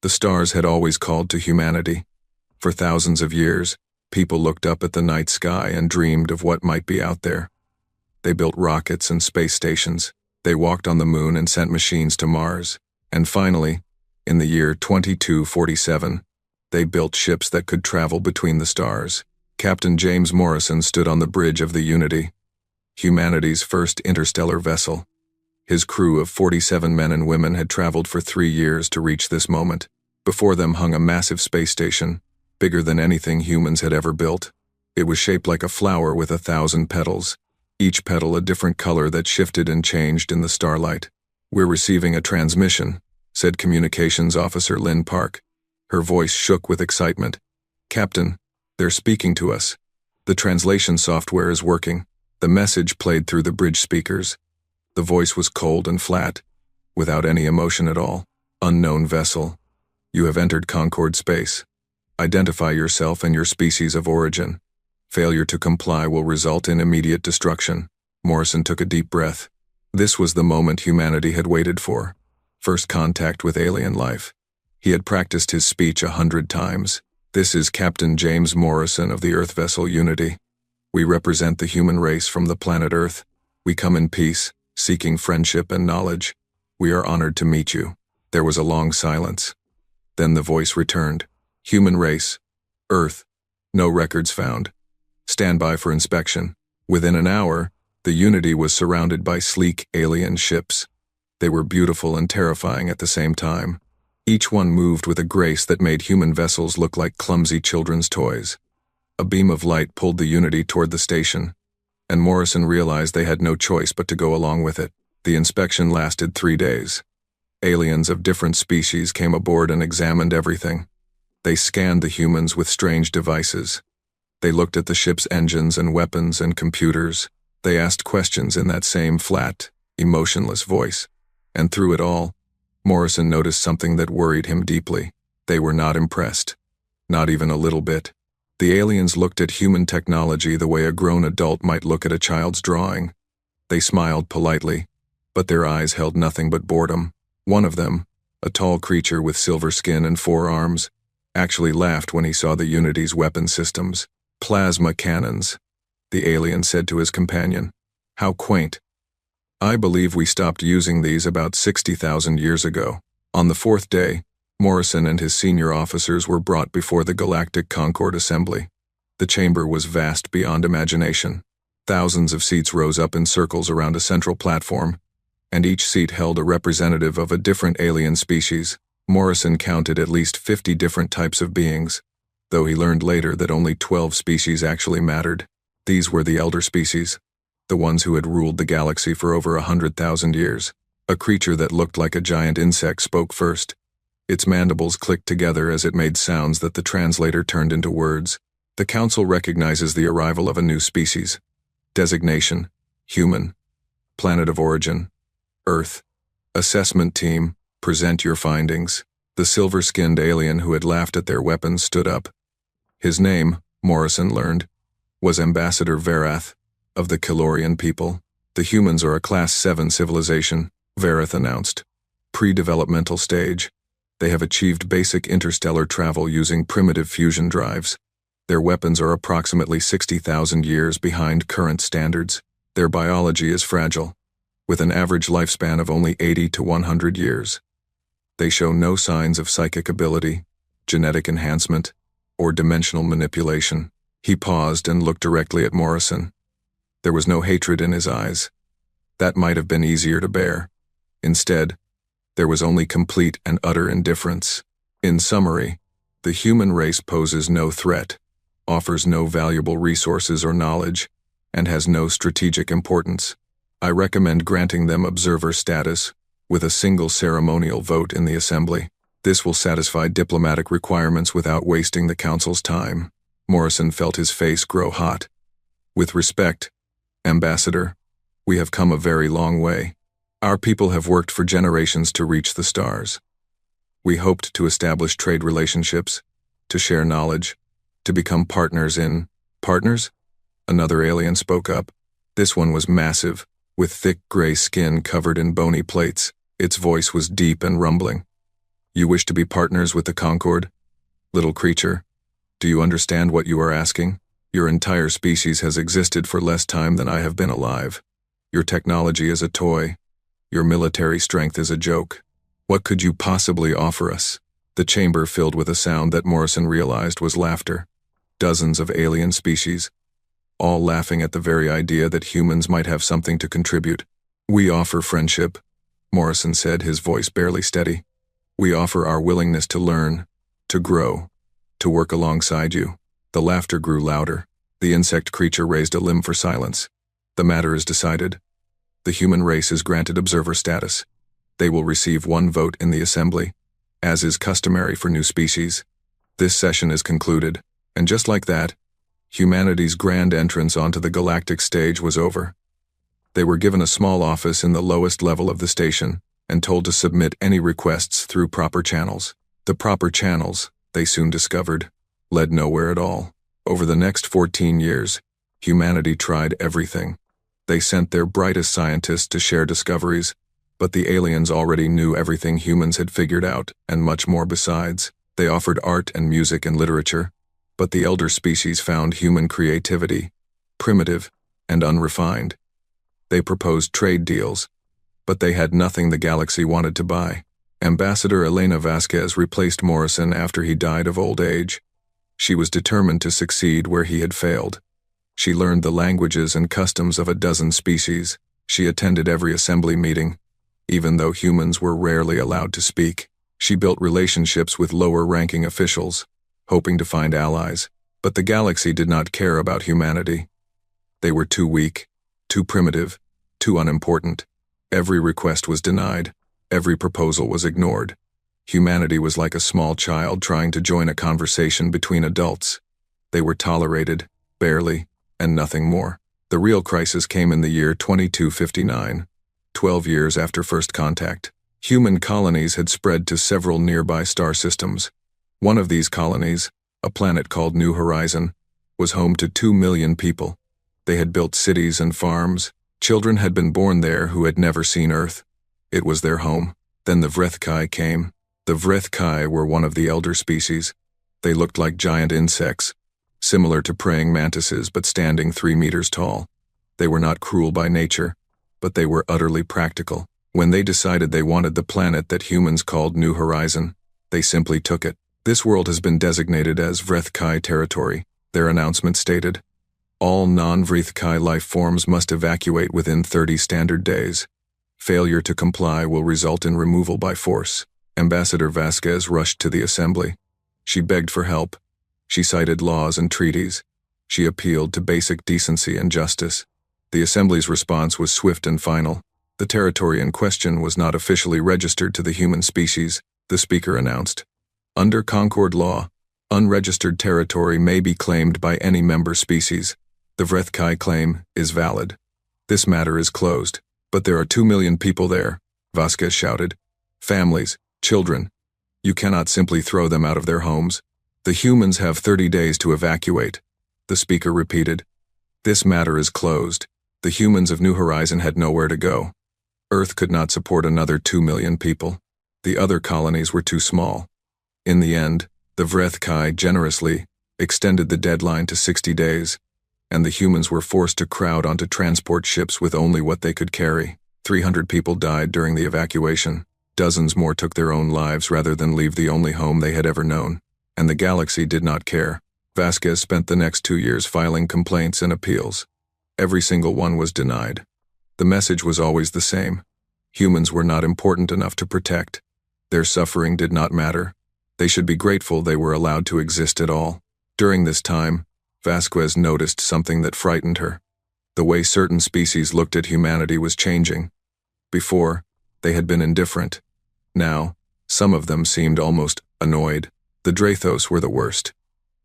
The stars had always called to humanity. For thousands of years, people looked up at the night sky and dreamed of what might be out there. They built rockets and space stations. They walked on the moon and sent machines to Mars. And finally, in the year 2247, they built ships that could travel between the stars. Captain James Morrison stood on the bridge of the Unity, humanity's first interstellar vessel. His crew of 47 men and women had traveled for 3 years to reach this moment. Before them hung a massive space station, bigger than anything humans had ever built. It was shaped like a flower with 1,000 petals, each petal a different color that shifted and changed in the starlight. "We're receiving a transmission," said Communications Officer Lynn Park. Her voice shook with excitement. "Captain, they're speaking to us. The translation software is working." The message played through the bridge speakers. The voice was cold and flat, without any emotion at all. "Unknown vessel. You have entered Concord space. Identify yourself and your species of origin. Failure to comply will result in immediate destruction." Morrison took a deep breath. This was the moment humanity had waited for. First contact with alien life. He had practiced his speech 100 times. "This is Captain James Morrison of the Earth vessel Unity. We represent the human race from the planet Earth. We come in peace, seeking friendship and knowledge. We are honored to meet you." There was a long silence. Then the voice returned. "Human race. Earth. No records found. Stand by for inspection." Within an hour, the Unity was surrounded by sleek alien ships. They were beautiful and terrifying at the same time. Each one moved with a grace that made human vessels look like clumsy children's toys. A beam of light pulled the Unity toward the station, and Morrison realized they had no choice but to go along with it. The inspection lasted 3 days. Aliens of different species came aboard and examined everything. They scanned the humans with strange devices. They looked at the ship's engines and weapons and computers. They asked questions in that same flat, emotionless voice. And through it all, Morrison noticed something that worried him deeply. They were not impressed. Not even a little bit. The aliens looked at human technology the way a grown adult might look at a child's drawing. They smiled politely, but their eyes held nothing but boredom. One of them, a tall creature with silver skin and 4 arms, actually laughed when he saw the Unity's weapon systems. "Plasma cannons," the alien said to his companion. "How quaint. I believe we stopped using these about 60,000 years ago." On the 4th day, Morrison and his senior officers were brought before the Galactic Concord Assembly. The chamber was vast beyond imagination. Thousands of seats rose up in circles around a central platform, and each seat held a representative of a different alien species. Morrison counted at least 50 different types of beings, though he learned later that only 12 species actually mattered. These were the elder species, the ones who had ruled the galaxy for over 100,000 years. A creature that looked like a giant insect spoke first. Its mandibles clicked together as it made sounds that the translator turned into words. "The Council recognizes the arrival of a new species. Designation: human. Planet of origin: Earth. Assessment team, present your findings." The silver-skinned alien who had laughed at their weapons stood up. His name, Morrison learned, was Ambassador Verath, of the Kilorian people. "The humans are a Class 7 civilization," Verath announced. "Pre-developmental stage. They have achieved basic interstellar travel using primitive fusion drives. Their weapons are approximately 60,000 years behind current standards. Their biology is fragile, with an average lifespan of only 80 to 100 years. They show no signs of psychic ability, genetic enhancement, or dimensional manipulation." He paused and looked directly at Morrison. There was no hatred in his eyes. That might have been easier to bear. Instead, there was only complete and utter indifference. In summary, the human race poses no threat, offers no valuable resources or knowledge, and has no strategic importance. I recommend granting them observer status, with a single ceremonial vote in the Assembly. This will satisfy diplomatic requirements without wasting the Council's time. Morrison felt his face grow hot. "With respect, Ambassador, we have come a very long way. Our people have worked for generations to reach the stars. We hoped to establish trade relationships, to share knowledge, to become partners in..." "Partners?" Another alien spoke up. This one was massive, with thick gray skin covered in bony plates. Its voice was deep and rumbling. You wish to be partners with the Concord? Little creature, do you understand what you are asking? Your entire species has existed for less time than I have been alive. Your technology is a toy. Your military strength is a joke. What could you possibly offer us? The chamber filled with a sound that Morrison realized was laughter. Dozens of alien species, all laughing at the very idea that humans might have something to contribute. We offer friendship, Morrison said, his voice barely steady. We offer our willingness to learn, to grow, to work alongside you. The laughter grew louder. The insect creature raised a limb for silence. The matter is decided. The human race is granted observer status. They will receive 1 vote in the assembly, as is customary for new species. This session is concluded, and just like that, humanity's grand entrance onto the galactic stage was over. They were given a small office in the lowest level of the station and told to submit any requests through proper channels. The proper channels, they soon discovered, led nowhere at all. Over the next 14 years, humanity tried everything. They sent their brightest scientists to share discoveries, but the aliens already knew everything humans had figured out, and much more besides. They offered art and music and literature, but the elder species found human creativity primitive and unrefined. They proposed trade deals, but they had nothing the galaxy wanted to buy. Ambassador Elena Vasquez replaced Morrison after he died of old age. She was determined to succeed where he had failed. She learned the languages and customs of a dozen species. She attended every assembly meeting, even though humans were rarely allowed to speak. She built relationships with lower-ranking officials, hoping to find allies, but the galaxy did not care about humanity. They were too weak, too primitive, too unimportant. Every request was denied. Every proposal was ignored. Humanity was like a small child trying to join a conversation between adults. They were tolerated, barely, and nothing more. The real crisis came in the year 2259, 12 years after first contact. Human colonies had spread to several nearby star systems. One of these colonies, a planet called New Horizon, was home to 2 million people. They had built cities and farms. Children had been born there who had never seen Earth. It was their home. Then the Vrethkai came. The Vrethkai were one of the elder species. They looked like giant insects, similar to praying mantises but standing 3 meters tall. They were not cruel by nature, but they were utterly practical. When they decided they wanted the planet that humans called New Horizon, they simply took it. This world has been designated as Vrethkai territory, their announcement stated. All non-Vrethkai life forms must evacuate within 30 standard days. Failure to comply will result in removal by force. Ambassador Vasquez rushed to the assembly. She begged for help. She cited laws and treaties. She appealed to basic decency and justice. The assembly's response was swift and final. The territory in question was not officially registered to the human species, the speaker announced. Under Concord law, unregistered territory may be claimed by any member species. The Vrethkai claim is valid. This matter is closed. But there are 2 million people there, Vasquez shouted. Families, children. You cannot simply throw them out of their homes. The humans have 30 days to evacuate, the speaker repeated. This matter is closed. The humans of New Horizon had nowhere to go. Earth could not support another 2 million people. The other colonies were too small. In the end, the Vrethkai generously extended the deadline to 60 days, and the humans were forced to crowd onto transport ships with only what they could carry. 300 people died during the evacuation. Dozens more took their own lives rather than leave the only home they had ever known. And the galaxy did not care. Vasquez spent the next 2 years filing complaints and appeals. Every single one was denied. The message was always the same. Humans were not important enough to protect. Their suffering did not matter. They should be grateful they were allowed to exist at all. During this time, Vasquez noticed something that frightened her. The way certain species looked at humanity was changing. Before, they had been indifferent. Now, some of them seemed almost annoyed. The Drathos were the worst.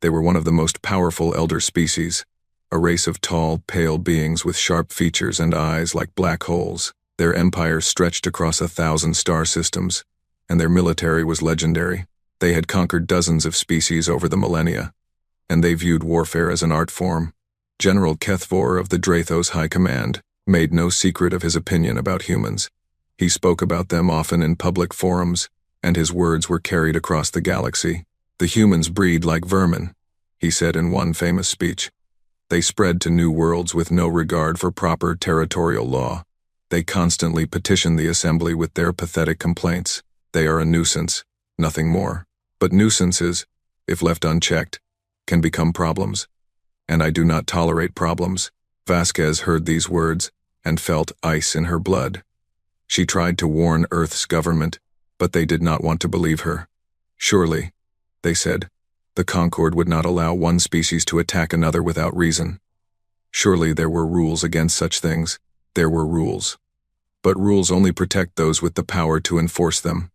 They were one of the most powerful elder species, a race of tall, pale beings with sharp features and eyes like black holes. Their empire stretched across 1,000 star systems, and their military was legendary. They had conquered dozens of species over the millennia, and they viewed warfare as an art form. General Kethvor of the Drathos High Command made no secret of his opinion about humans. He spoke about them often in public forums, and his words were carried across the galaxy. "The humans breed like vermin," he said in one famous speech. "They spread to new worlds with no regard for proper territorial law. They constantly petition the assembly with their pathetic complaints. They are a nuisance, nothing more. But nuisances, if left unchecked, can become problems. And I do not tolerate problems." Vasquez heard these words and felt ice in her blood. She tried to warn Earth's government, but they did not want to believe her. "Surely," they said, "the Concord would not allow one species to attack another without reason. Surely there were rules against such things. There were rules. But rules only protect those with the power to enforce them.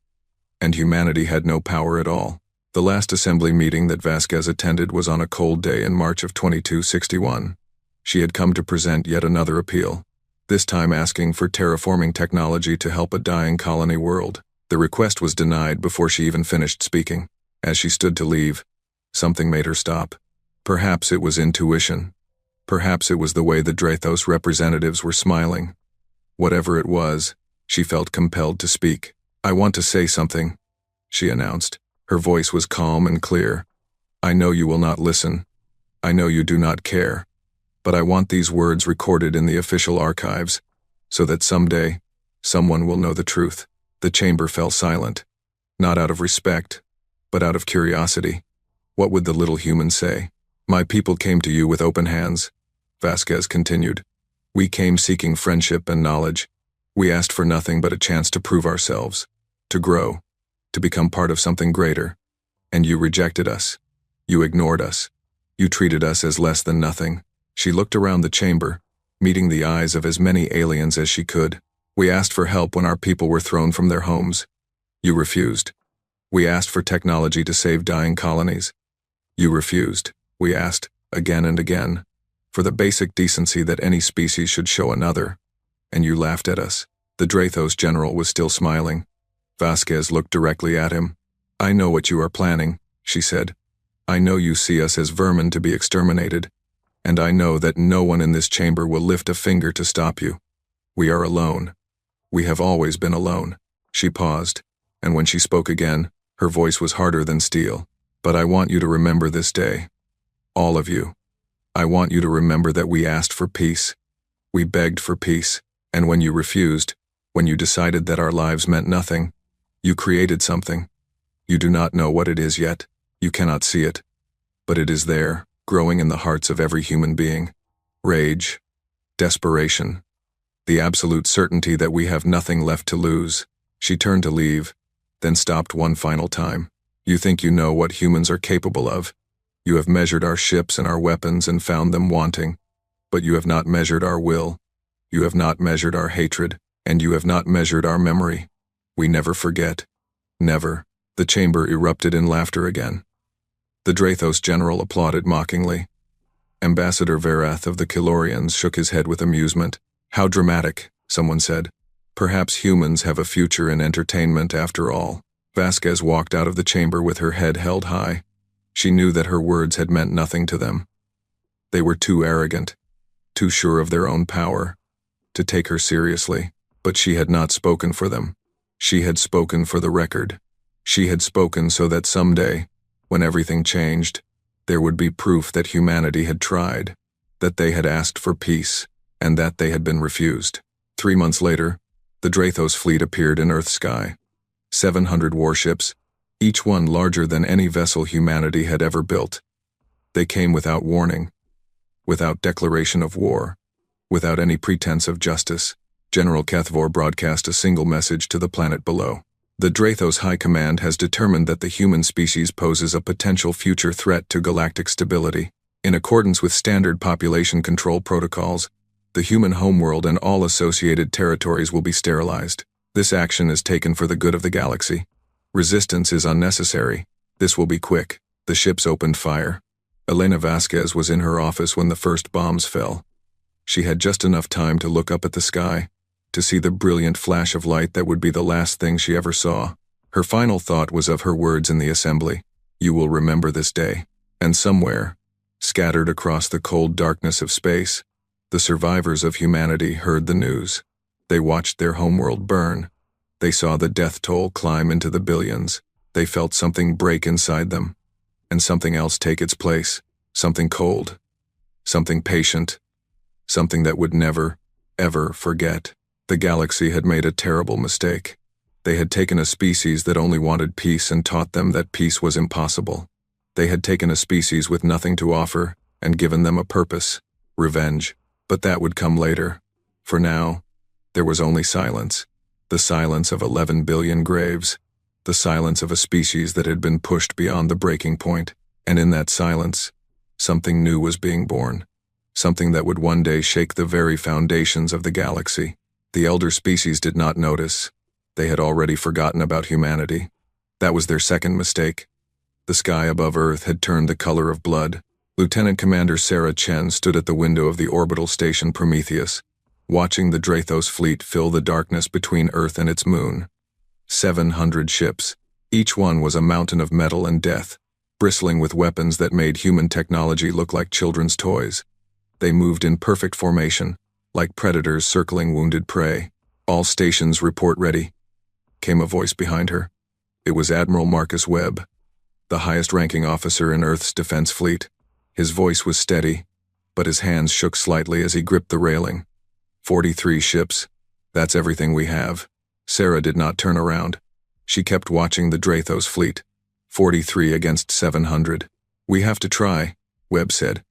And humanity had no power at all." The last assembly meeting that Vasquez attended was on a cold day in March of 2261. She had come to present yet another appeal, this time asking for terraforming technology to help a dying colony world. The request was denied before she even finished speaking. As she stood to leave, something made her stop. Perhaps it was intuition. Perhaps it was the way the Drethos representatives were smiling. Whatever it was, she felt compelled to speak. "I want to say something," she announced. Her voice was calm and clear. "I know you will not listen. I know you do not care. But I want these words recorded in the official archives, so that someday, someone will know the truth." The chamber fell silent, not out of respect, but out of curiosity. What would the little human say? "My people came to you with open hands," Vasquez continued. "We came seeking friendship and knowledge. We asked for nothing but a chance to prove ourselves, to grow, to become part of something greater. And you rejected us. You ignored us. You treated us as less than nothing." She looked around the chamber, meeting the eyes of as many aliens as she could. "We asked for help when our people were thrown from their homes. You refused. We asked for technology to save dying colonies. You refused. We asked, again and again, for the basic decency that any species should show another. And you laughed at us." The Drethos general was still smiling. Vasquez looked directly at him. "I know what you are planning," she said. "I know you see us as vermin to be exterminated. And I know that no one in this chamber will lift a finger to stop you. We are alone. We have always been alone." She paused, and when she spoke again, her voice was harder than steel. "But I want you to remember this day. All of you. I want you to remember that we asked for peace. We begged for peace, and when you refused, when you decided that our lives meant nothing, you created something. You do not know what it is yet. You cannot see it. But it is there, growing in the hearts of every human being. Rage, desperation, the absolute certainty that we have nothing left to lose." She turned to leave, then stopped one final time. "You think you know what humans are capable of. You have measured our ships and our weapons and found them wanting. But you have not measured our will. You have not measured our hatred, and you have not measured our memory. We never forget. Never." The chamber erupted in laughter again. The Drethos general applauded mockingly. Ambassador Verath of the Kilorians shook his head with amusement. "How dramatic," someone said. "Perhaps humans have a future in entertainment after all." Vasquez walked out of the chamber with her head held high. She knew that her words had meant nothing to them. They were too arrogant, too sure of their own power, to take her seriously. But she had not spoken for them. She had spoken for the record. She had spoken so that someday, when everything changed, there would be proof that humanity had tried, that they had asked for peace, and that they had been refused. 3 months later, the Drethos fleet appeared in Earth's sky. 700 warships, each one larger than any vessel humanity had ever built. They came without warning, without declaration of war, without any pretense of justice. General Kethvor broadcast a single message to the planet below. "The Drethos High Command has determined that the human species poses a potential future threat to galactic stability. In accordance with standard population control protocols, the human homeworld and all associated territories will be sterilized. This action is taken for the good of the galaxy. Resistance is unnecessary. This will be quick." The ships opened fire. Elena Vasquez was in her office when the first bombs fell. She had just enough time to look up at the sky, to see the brilliant flash of light that would be the last thing she ever saw. Her final thought was of her words in the assembly. "You will remember this day." And somewhere, scattered across the cold darkness of space, the survivors of humanity heard the news. They watched their homeworld burn, They saw the death toll climb into the billions. They felt something break inside them, and something else take its place, something cold, something patient, something that would never, ever forget. The galaxy had made a terrible mistake. They had taken a species that only wanted peace and taught them that peace was impossible. They had taken a species with nothing to offer and given them a purpose, revenge. But that would come later. For now, there was only silence. The silence of 11 billion graves. The silence of a species that had been pushed beyond the breaking point. And in that silence, something new was being born. Something that would one day shake the very foundations of the galaxy. The elder species did not notice. They had already forgotten about humanity. That was their second mistake. The sky above Earth had turned the color of blood. Lieutenant Commander Sarah Chen stood at the window of the orbital station Prometheus, watching the Drathos fleet fill the darkness between Earth and its moon. 700 ships. Each one was a mountain of metal and death, bristling with weapons that made human technology look like children's toys. They moved in perfect formation, like predators circling wounded prey. "All stations report ready," came a voice behind her. It was Admiral Marcus Webb, the highest-ranking officer in Earth's defense fleet. His voice was steady, but his hands shook slightly as he gripped the railing. 43 ships. That's everything we have. Sarah did not turn around. She kept watching the Drathos fleet. 43 against 700. "We have to try," Webb said.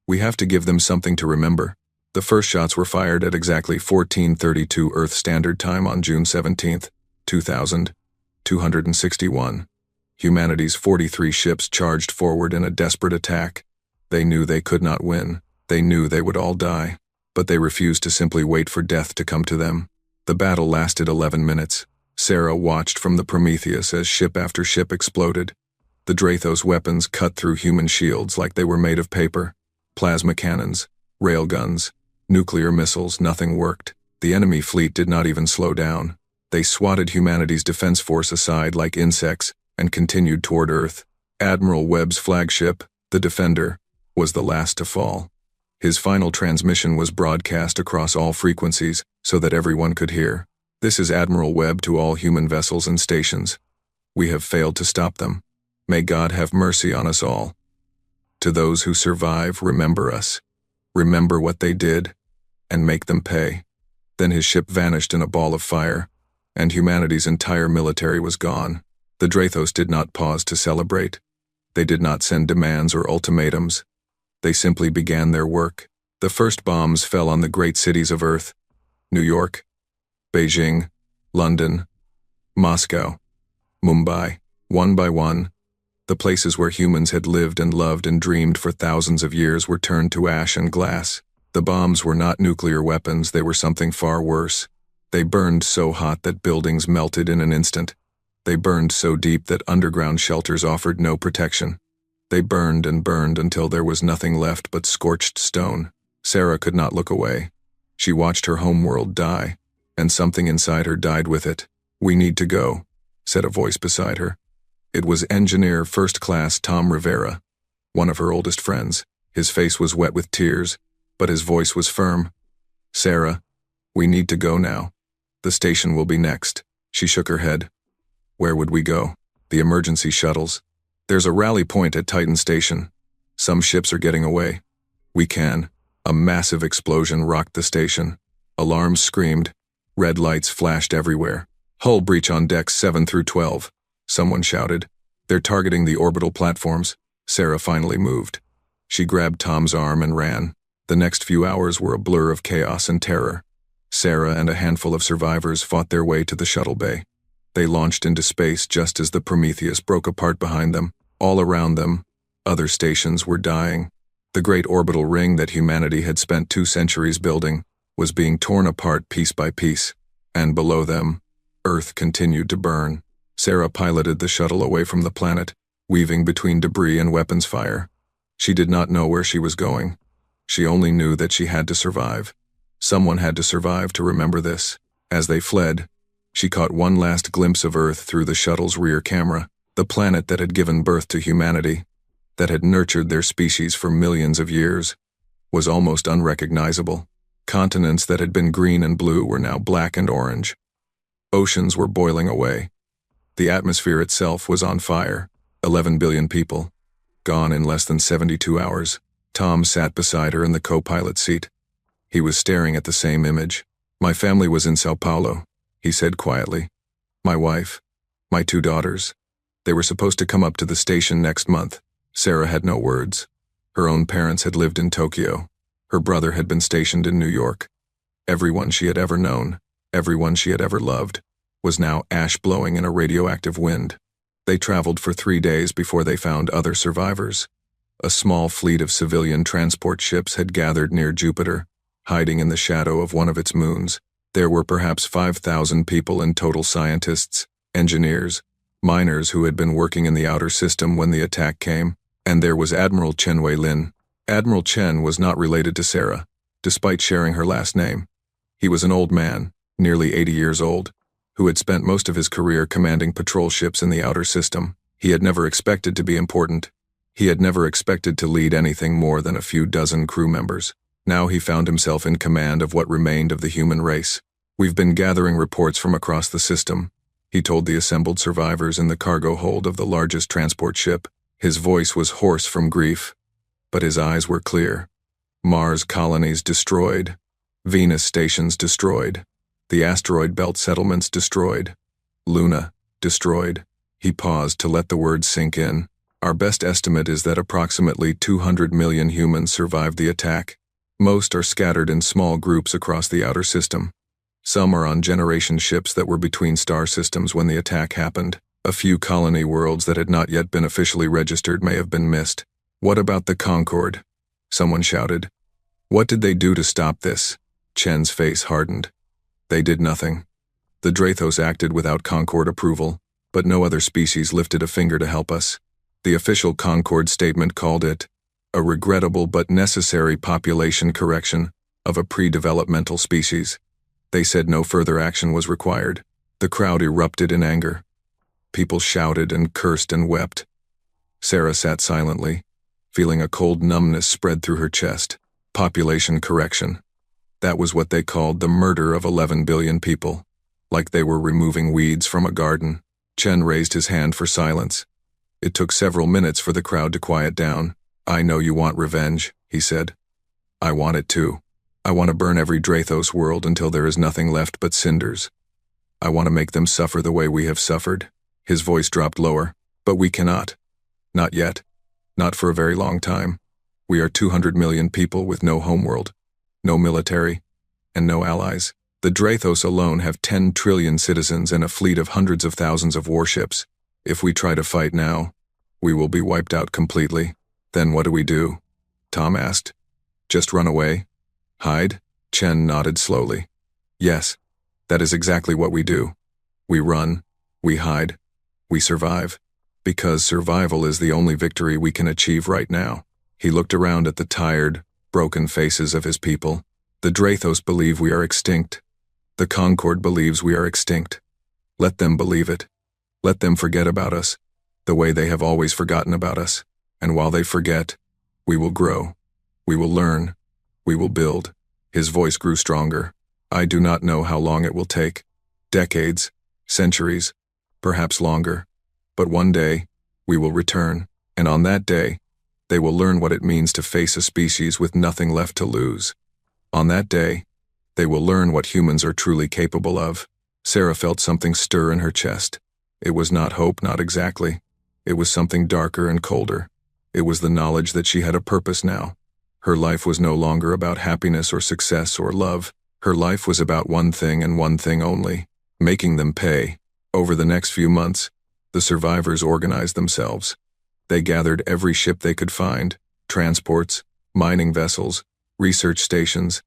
"We have to give them something to remember." The first shots were fired at exactly 14:32 Earth Standard Time on June 17, 2261. Humanity's 43 ships charged forward in a desperate attack. They knew they could not win. They knew they would all die. But they refused to simply wait for death to come to them. The battle lasted 11 minutes. Sarah watched from the Prometheus as ship after ship exploded. The Drathos weapons cut through human shields like they were made of paper. Plasma cannons, railguns, nuclear missiles, nothing worked. The enemy fleet did not even slow down. They swatted humanity's defense force aside like insects and continued toward Earth. Admiral Webb's flagship, the Defender, was the last to fall. His final transmission was broadcast across all frequencies so that everyone could hear. "This is Admiral Webb to all human vessels and stations. We have failed to stop them. May God have mercy on us all. To those who survive, remember us. Remember what they did, and make them pay." Then his ship vanished in a ball of fire, and humanity's entire military was gone. The Drathos did not pause to celebrate. They did not send demands or ultimatums. They simply began their work. The first bombs fell on the great cities of Earth: New York, Beijing, London, Moscow, Mumbai. One by one, the places where humans had lived and loved and dreamed for thousands of years were turned to ash and glass. The bombs were not nuclear weapons, they were something far worse. They burned so hot that buildings melted in an instant. They burned so deep that underground shelters offered no protection. They burned and burned until there was nothing left but scorched stone. Sarah could not look away. She watched her homeworld die, and something inside her died with it. "We need to go," said a voice beside her. It was Engineer First Class Tom Rivera, one of her oldest friends. His face was wet with tears, but his voice was firm. "Sarah, we need to go now. The station will be next." She shook her head. "Where would we go?" "The emergency shuttles. There's a rally point at Titan Station. Some ships are getting away. We can." A massive explosion rocked the station. Alarms screamed. Red lights flashed everywhere. "Hull breach on decks 7 through 12. Someone shouted. "They're targeting the orbital platforms." Sarah finally moved. She grabbed Tom's arm and ran. The next few hours were a blur of chaos and terror. Sarah and a handful of survivors fought their way to the shuttle bay. They launched into space just as the Prometheus broke apart behind them. All around them, other stations were dying. The great orbital ring that humanity had spent 2 centuries building was being torn apart piece by piece, and below them, Earth continued to burn. Sarah piloted the shuttle away from the planet, weaving between debris and weapons fire. She did not know where she was going. She only knew that she had to survive. Someone had to survive to remember this. As they fled, she caught one last glimpse of Earth through the shuttle's rear camera. The planet that had given birth to humanity, that had nurtured their species for millions of years, was almost unrecognizable. Continents that had been green and blue were now black and orange. Oceans were boiling away. The atmosphere itself was on fire. 11 billion people. Gone in less than 72 hours. Tom sat beside her in the co-pilot seat. He was staring at the same image. My family was in Sao Paulo, he said quietly. My wife, my 2 daughters. They were supposed to come up to the station next month. Sarah had no words. Her own parents had lived in Tokyo. Her brother had been stationed in New York. Everyone she had ever known, everyone she had ever loved, was now ash blowing in a radioactive wind. They traveled for 3 days before they found other survivors. A small fleet of civilian transport ships had gathered near Jupiter, hiding in the shadow of one of its moons. There were perhaps 5,000 people in total, scientists, engineers, miners who had been working in the outer system when the attack came, and there was Admiral Chen Wei-lin. Admiral Chen was not related to Sarah, despite sharing her last name. He was an old man, nearly 80 years old, who had spent most of his career commanding patrol ships in the outer system. He had never expected to be important. He had never expected to lead anything more than a few dozen crew members. Now he found himself in command of what remained of the human race. We've been gathering reports from across the system, he told the assembled survivors in the cargo hold of the largest transport ship. His voice was hoarse from grief, but his eyes were clear. Mars colonies destroyed. Venus stations destroyed. The asteroid belt settlements destroyed. Luna destroyed. He paused to let the words sink in. Our best estimate is that approximately 200 million humans survived the attack. Most are scattered in small groups across the outer system. Some are on generation ships that were between star systems when the attack happened. A few colony worlds that had not yet been officially registered may have been missed. What about the Concorde? Someone shouted. What did they do to stop this? Chen's face hardened. They did nothing. The Drathos acted without Concorde approval, but no other species lifted a finger to help us. The official Concorde statement called it a regrettable but necessary population correction of a pre-developmental species. They said no further action was required. The crowd erupted in anger. People shouted and cursed and wept. Sarah sat silently, feeling a cold numbness spread through her chest. Population correction. That was what they called the murder of 11 billion people. Like they were removing weeds from a garden. Chen raised his hand for silence. It took several minutes for the crowd to quiet down. I know you want revenge, he said. I want it too. I want to burn every Drathos world until there is nothing left but cinders. I want to make them suffer the way we have suffered. His voice dropped lower. But we cannot. Not yet. Not for a very long time. We are 200 million people with no homeworld, no military, and no allies. The Drathos alone have 10 trillion citizens and a fleet of hundreds of thousands of warships. If we try to fight now, we will be wiped out completely. Then what do we do? Tom asked. Just run away? Hide? Chen nodded slowly. Yes, that is exactly what we do. We run, we hide, we survive. Because survival is the only victory we can achieve right now. He looked around at the tired, broken faces of his people. The Drathos believe we are extinct. The Concorde believes we are extinct. Let them believe it. Let them forget about us, the way they have always forgotten about us. And while they forget, we will grow. We will learn. We will build. His voice grew stronger. I do not know how long it will take. Decades, centuries, perhaps longer. But one day, we will return. And on that day, they will learn what it means to face a species with nothing left to lose. On that day, they will learn what humans are truly capable of. Sarah felt something stir in her chest. It was not hope, not exactly. It was something darker and colder. It was the knowledge that she had a purpose now. Her life was no longer about happiness or success or love. Her life was about one thing and one thing only, making them pay. Over the next few months, the survivors organized themselves. They gathered every ship they could find, transports, mining vessels, research stations,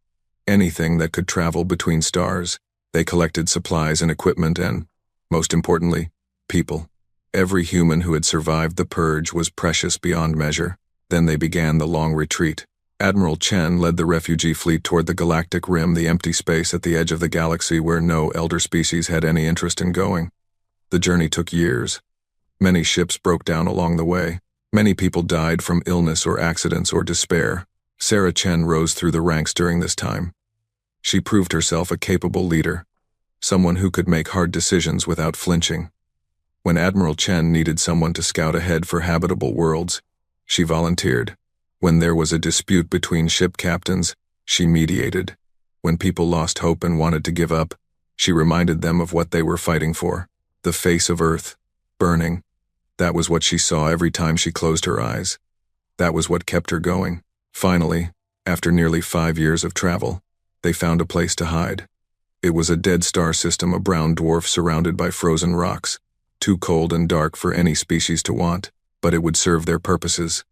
anything that could travel between stars. They collected supplies and equipment and, most importantly, people. Every human who had survived the purge was precious beyond measure. Then they began the long retreat. Admiral Chen led the refugee fleet toward the galactic rim, the empty space at the edge of the galaxy where no elder species had any interest in going. The journey took years. Many ships broke down along the way. Many people died from illness or accidents or despair. Sarah Chen rose through the ranks during this time. She proved herself a capable leader. someone who could make hard decisions without flinching. When Admiral Chen needed someone to scout ahead for habitable worlds, she volunteered. When there was a dispute between ship captains, she mediated. When people lost hope and wanted to give up, she reminded them of what they were fighting for. The face of Earth, burning. That was what she saw every time she closed her eyes. That was what kept her going. Finally, after nearly 5 years of travel, they found a place to hide. It was a dead star system, a brown dwarf surrounded by frozen rocks, too cold and dark for any species to want, but it would serve their purposes.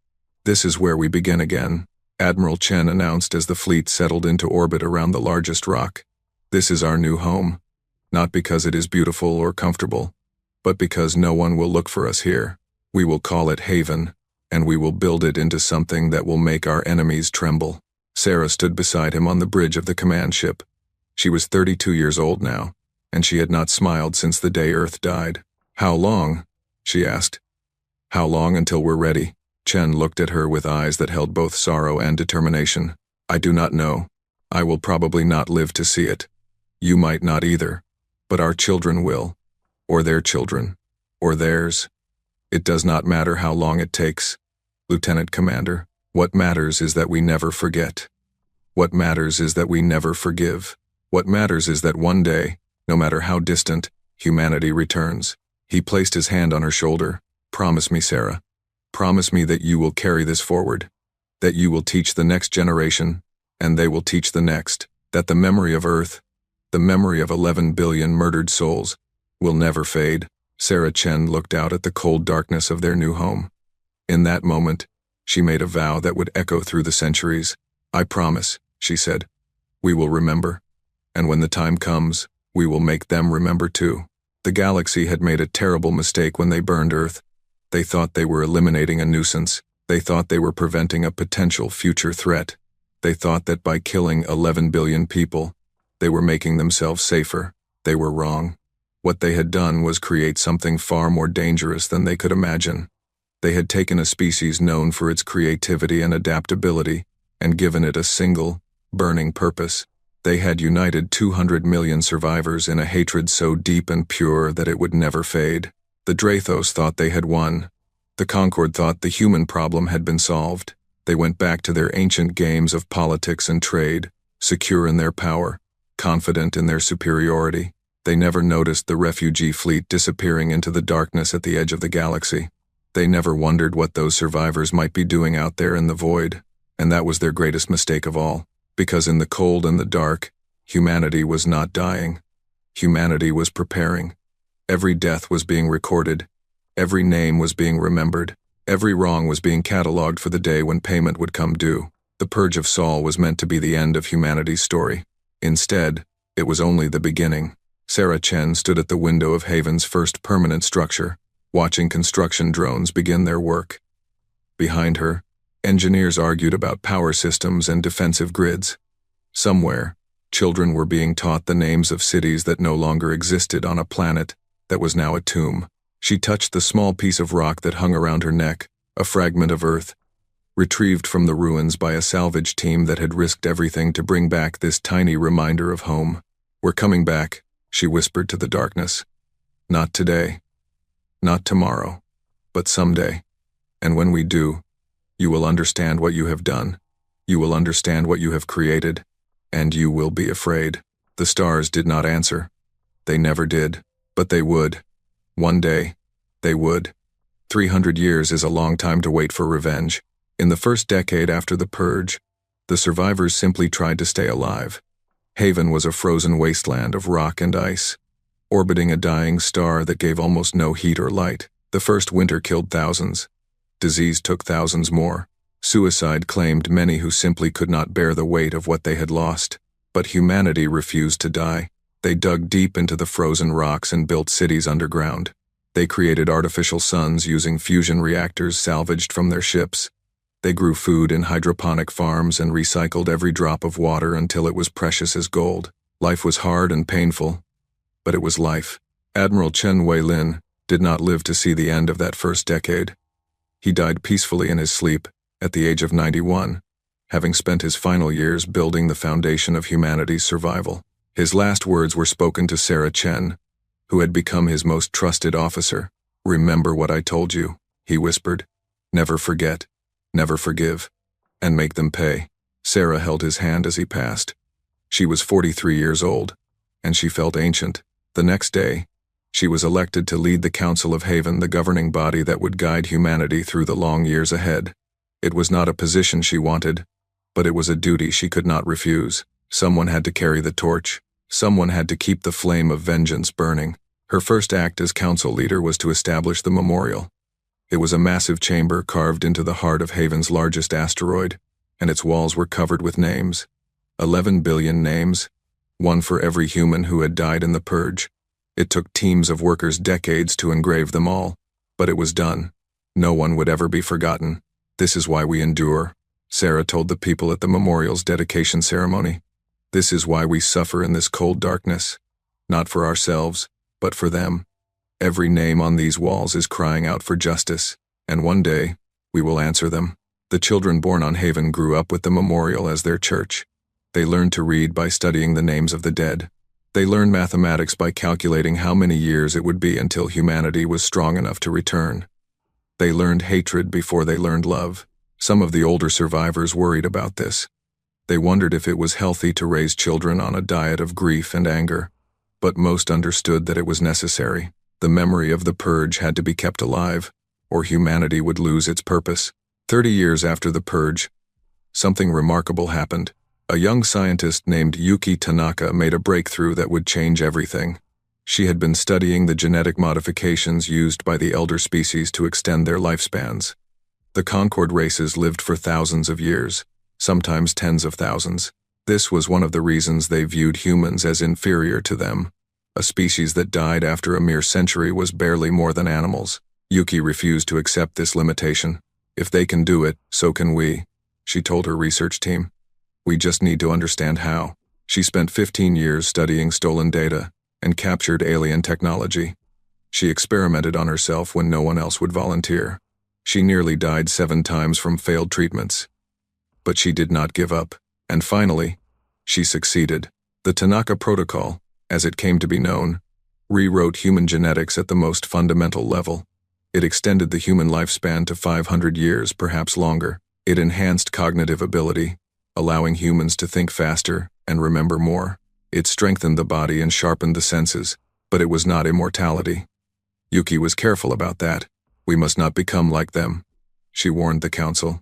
"This is where we begin again," Admiral Chen announced as the fleet settled into orbit around the largest rock. "This is our new home, not because it is beautiful or comfortable, but because no one will look for us here. We will call it Haven, and we will build it into something that will make our enemies tremble." Sarah stood beside him on the bridge of the command ship. She was 32 years old now, and she had not smiled since the day Earth died. "How long?" she asked. "How long until we're ready?" Chen looked at her with eyes that held both sorrow and determination. "I do not know. I will probably not live to see it. You might not either. But our children will. Or their children. Or theirs. It does not matter how long it takes, Lieutenant Commander. What matters is that we never forget. What matters is that we never forgive. What matters is that one day, no matter how distant, humanity returns." He placed his hand on her shoulder. "Promise me, Sarah. Promise me that you will carry this forward. That you will teach the next generation, and they will teach the next. That the memory of Earth, the memory of 11 billion murdered souls, will never fade." Sarah Chen looked out at the cold darkness of their new home. In that moment, she made a vow that would echo through the centuries. "I promise," she said. "We will remember. And when the time comes, we will make them remember too." The galaxy had made a terrible mistake when they burned Earth. They thought they were eliminating a nuisance. They thought they were preventing a potential future threat. They thought that by killing 11 billion people, they were making themselves safer. They were wrong. What they had done was create something far more dangerous than they could imagine. They had taken a species known for its creativity and adaptability and given it a single, burning purpose. They had united 200 million survivors in a hatred so deep and pure that it would never fade. The Drathos thought they had won. The Concord thought the human problem had been solved. They went back to their ancient games of politics and trade, secure in their power, confident in their superiority. They never noticed the refugee fleet disappearing into the darkness at the edge of the galaxy. They never wondered what those survivors might be doing out there in the void, and that was their greatest mistake of all. Because in the cold and the dark, humanity was not dying. Humanity was preparing. Every death was being recorded. Every name was being remembered. Every wrong was being catalogued for the day when payment would come due. The purge of Saul was meant to be the end of humanity's story. Instead, it was only the beginning. Sarah Chen stood at the window of Haven's first permanent structure, watching construction drones begin their work. Behind her, engineers argued about power systems and defensive grids. Somewhere, children were being taught the names of cities that no longer existed on a planet that was now a tomb. She touched the small piece of rock that hung around her neck, a fragment of Earth, retrieved from the ruins by a salvage team that had risked everything to bring back this tiny reminder of home. "We're coming back," she whispered to the darkness. "Not today. Not tomorrow. But someday. And when we do, you will understand what you have done. You will understand what you have created. And you will be afraid." The stars did not answer. They never did. But they would. One day, they would. 300 years is a long time to wait for revenge. In the first decade after the purge, the survivors simply tried to stay alive. Haven was a frozen wasteland of rock and ice, orbiting a dying star that gave almost no heat or light. The first winter killed thousands. Disease took thousands more. Suicide claimed many who simply could not bear the weight of what they had lost. But humanity refused to die. They dug deep into the frozen rocks and built cities underground. They created artificial suns using fusion reactors salvaged from their ships. They grew food in hydroponic farms and recycled every drop of water until it was precious as gold. Life was hard and painful, but it was life. Admiral Chen Weilin did not live to see the end of that first decade. He died peacefully in his sleep at the age of 91, having spent his final years building the foundation of humanity's survival. His last words were spoken to Sarah Chen, who had become his most trusted officer. "Remember what I told you," he whispered. "Never forget, never forgive, and make them pay." Sarah held his hand as he passed. She was 43 years old, and she felt ancient. The next day, she was elected to lead the Council of Haven, the governing body that would guide humanity through the long years ahead. It was not a position she wanted, but it was a duty she could not refuse. Someone had to carry the torch. Someone had to keep the flame of vengeance burning. Her first act as council leader was to establish the memorial. It was a massive chamber carved into the heart of Haven's largest asteroid, and its walls were covered with names. 11 billion names, one for every human who had died in the purge. It took teams of workers decades to engrave them all, but it was done. No one would ever be forgotten. "This is why we endure," Sarah told the people at the memorial's dedication ceremony. "This is why we suffer in this cold darkness. Not for ourselves, but for them. Every name on these walls is crying out for justice, and one day, we will answer them." The children born on Haven grew up with the memorial as their church. They learned to read by studying the names of the dead. They learned mathematics by calculating how many years it would be until humanity was strong enough to return. They learned hatred before they learned love. Some of the older survivors worried about this. They wondered if it was healthy to raise children on a diet of grief and anger. But most understood that it was necessary. The memory of the purge had to be kept alive, or humanity would lose its purpose. 30 years after the purge, something remarkable happened. A young scientist named Yuki Tanaka made a breakthrough that would change everything. She had been studying the genetic modifications used by the elder species to extend their lifespans. The Concord races lived for thousands of years, sometimes tens of thousands. This was one of the reasons they viewed humans as inferior to them. A species that died after a mere century was barely more than animals. Yuki refused to accept this limitation. "If they can do it, so can we," she told her research team. "We just need to understand how." She spent 15 years studying stolen data and captured alien technology. She experimented on herself when no one else would volunteer. She nearly died 7 times from failed treatments. But she did not give up, and finally, she succeeded. The Tanaka Protocol, as it came to be known, rewrote human genetics at the most fundamental level. It extended the human lifespan to 500 years, perhaps longer. It enhanced cognitive ability, allowing humans to think faster and remember more. It strengthened the body and sharpened the senses, but it was not immortality. Yuki was careful about that. "We must not become like them," she warned the council.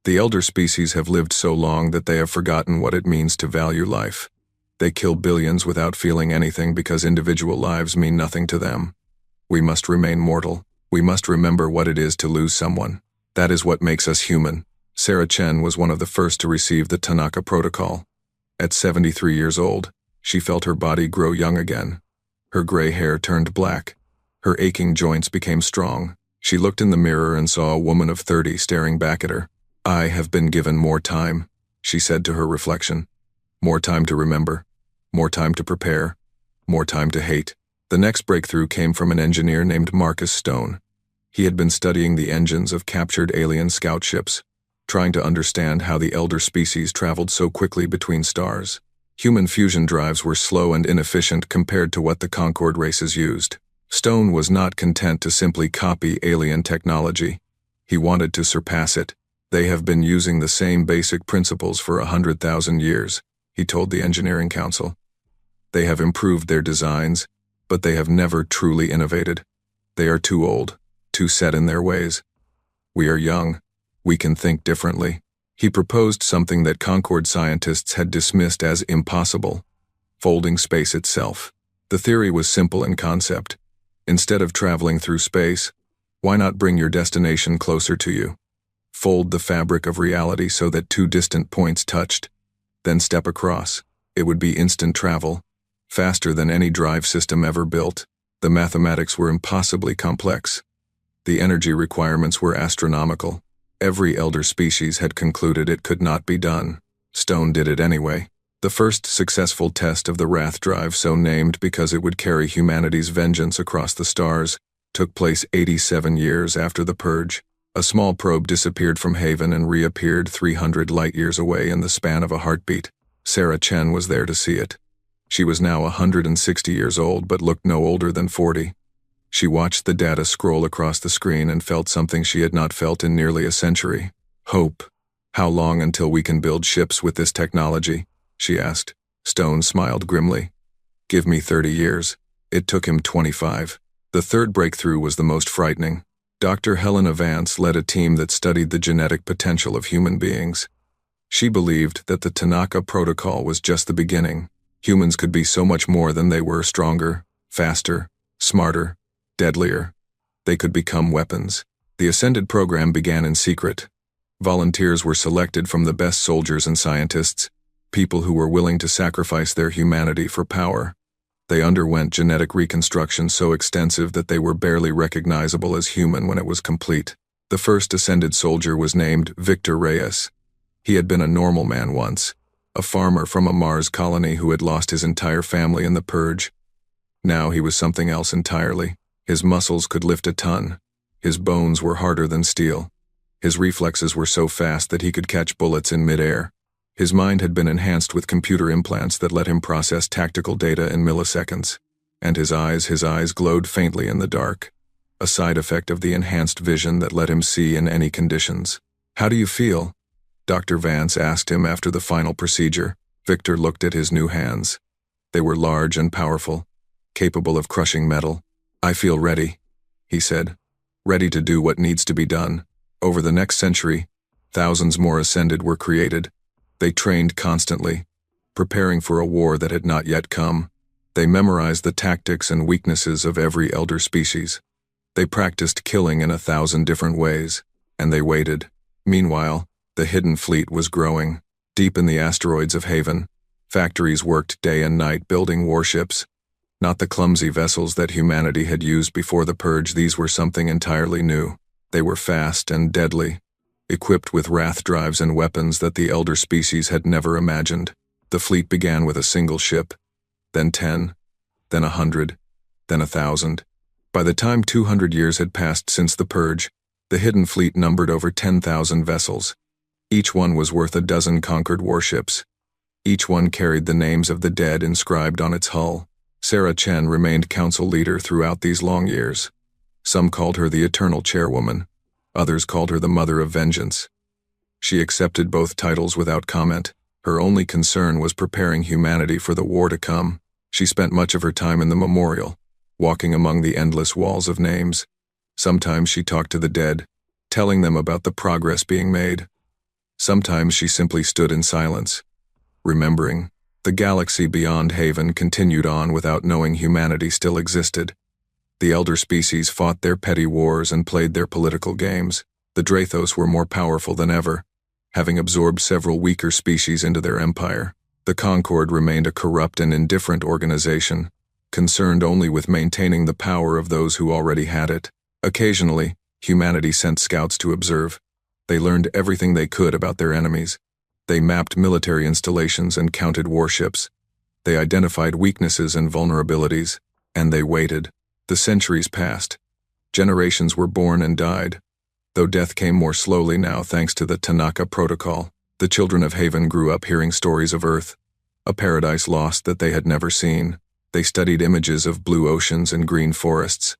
"The elder species have lived so long that they have forgotten what it means to value life. They kill billions without feeling anything because individual lives mean nothing to them. We must remain mortal. We must remember what it is to lose someone. That is what makes us human." Sarah Chen was one of the first to receive the Tanaka Protocol. At 73 years old, she felt her body grow young again. Her gray hair turned black. Her aching joints became strong. She looked in the mirror and saw a woman of 30 staring back at her. "I have been given more time," she said to her reflection. "More time to remember. More time to prepare. More time to hate." The next breakthrough came from an engineer named Marcus Stone. He had been studying the engines of captured alien scout ships, trying to understand how the elder species traveled so quickly between stars. Human fusion drives were slow and inefficient compared to what the Concord races used. Stone was not content to simply copy alien technology. He wanted to surpass it. "They have been using the same basic principles for 100,000 years, he told the engineering council. "They have improved their designs, but they have never truly innovated. They are too old, too set in their ways. We are young. We can think differently." He proposed something that Concord scientists had dismissed as impossible: folding space itself. The theory was simple in concept. Instead of traveling through space, why not bring your destination closer to you? Fold the fabric of reality so that 2 distant points touched, then step across. It would be instant travel, faster than any drive system ever built. The mathematics were impossibly complex. The energy requirements were astronomical. Every elder species had concluded it could not be done. Stone did it anyway. The first successful test of the Wrath drive, so named because it would carry humanity's vengeance across the stars, took place 87 years after the purge. A small probe disappeared from Haven and reappeared 300 light-years away in the span of a heartbeat. Sarah Chen was there to see it. She was now 160 years old but looked no older than 40. She watched the data scroll across the screen and felt something she had not felt in nearly a century. Hope. How long until we can build ships with this technology? She asked. Stone smiled grimly. Give me 30 years. It took him 25. The third breakthrough was the most frightening. Dr. Helena Vance led a team that studied the genetic potential of human beings. She believed that the Tanaka Protocol was just the beginning. Humans could be so much more than they were: stronger, faster, smarter, deadlier. They could become weapons. The Ascended program began in secret. Volunteers were selected from the best soldiers and scientists, people who were willing to sacrifice their humanity for power. They underwent genetic reconstruction so extensive that they were barely recognizable as human when it was complete. The first Ascended soldier was named Victor Reyes. He had been a normal man once, a farmer from a Mars colony who had lost his entire family in the purge. Now he was something else entirely. His muscles could lift a ton. His bones were harder than steel. His reflexes were so fast that he could catch bullets in midair. His mind had been enhanced with computer implants that let him process tactical data in milliseconds. And his eyes glowed faintly in the dark, a side effect of the enhanced vision that let him see in any conditions. How do you feel? Dr. Vance asked him after the final procedure. Victor looked at his new hands. They were large and powerful, capable of crushing metal. I feel ready, he said. Ready to do what needs to be done. Over the next century, thousands more Ascended were created. They trained constantly, preparing for a war that had not yet come. They memorized the tactics and weaknesses of every elder species. They practiced killing in 1,000 different ways, and they waited. Meanwhile, the Hidden Fleet was growing. Deep in the asteroids of Haven, factories worked day and night building warships. Not the clumsy vessels that humanity had used before the Purge. These were something entirely new. They were fast and deadly, equipped with wrath drives and weapons that the elder species had never imagined. The fleet began with a single ship, then 10, then 100, then 1,000. By the time 200 years had passed since the Purge, the Hidden Fleet numbered over 10,000 vessels. Each one was worth a dozen conquered warships. Each one carried the names of the dead inscribed on its hull. Sarah Chen remained council leader throughout these long years. Some called her the Eternal Chairwoman. Others called her the Mother of Vengeance. She accepted both titles without comment. Her only concern was preparing humanity for the war to come. She spent much of her time in the memorial, walking among the endless walls of names. Sometimes she talked to the dead, telling them about the progress being made. Sometimes she simply stood in silence, remembering. The galaxy beyond Haven continued on without knowing humanity still existed. The elder species fought their petty wars and played their political games. The Drathos were more powerful than ever, having absorbed several weaker species into their empire. The Concord remained a corrupt and indifferent organization, concerned only with maintaining the power of those who already had it. Occasionally, humanity sent scouts to observe. They learned everything they could about their enemies. They mapped military installations and counted warships. They identified weaknesses and vulnerabilities, and they waited. The centuries passed. Generations were born and died, though death came more slowly now thanks to the Tanaka Protocol. The children of Haven grew up hearing stories of Earth, a paradise lost that they had never seen. They studied images of blue oceans and green forests,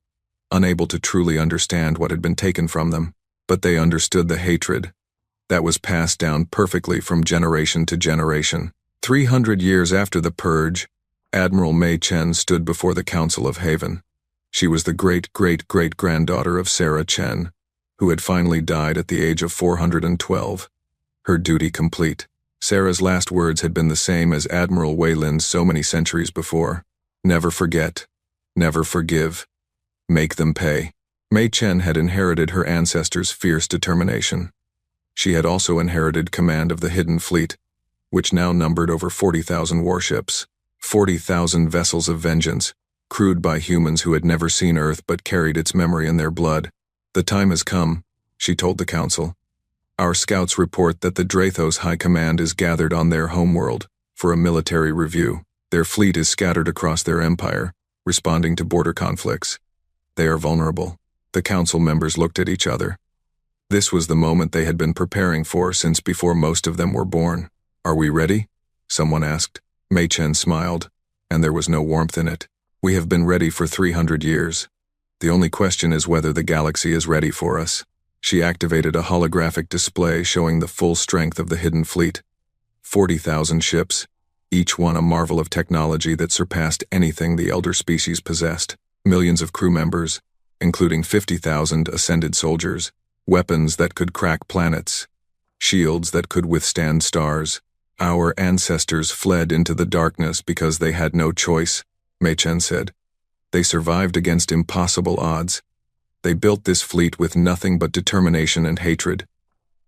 unable to truly understand what had been taken from them. But they understood the hatred that was passed down perfectly from generation to generation. 300 years after the Purge, Admiral Mei Chen stood before the Council of Haven. She was the great-great-great-granddaughter of Sarah Chen, who had finally died at the age of 412. Her duty complete. Sarah's last words had been the same as Admiral Wei Lin's so many centuries before. Never forget. Never forgive. Make them pay. Mei Chen had inherited her ancestors' fierce determination. She had also inherited command of the Hidden Fleet, which now numbered over 40,000 warships, 40,000 vessels of vengeance, crewed by humans who had never seen Earth but carried its memory in their blood. The time has come, she told the council. Our scouts report that the Drathos High Command is gathered on their homeworld for a military review. Their fleet is scattered across their empire, responding to border conflicts. They are vulnerable. The council members looked at each other. This was the moment they had been preparing for since before most of them were born. Are we ready? Someone asked. Mei Chen smiled. and there was no warmth in it. We have been ready for 300 years. The only question is whether the galaxy is ready for us. She activated a holographic display showing the full strength of the hidden fleet. 40,000 ships, each one a marvel of technology that surpassed anything the elder species possessed. Millions of crew members, including 50,000 ascended soldiers, weapons that could crack planets, shields that could withstand stars. Our ancestors fled into the darkness because they had no choice, Mei Chen said. They survived against impossible odds. They built this fleet with nothing but determination and hatred.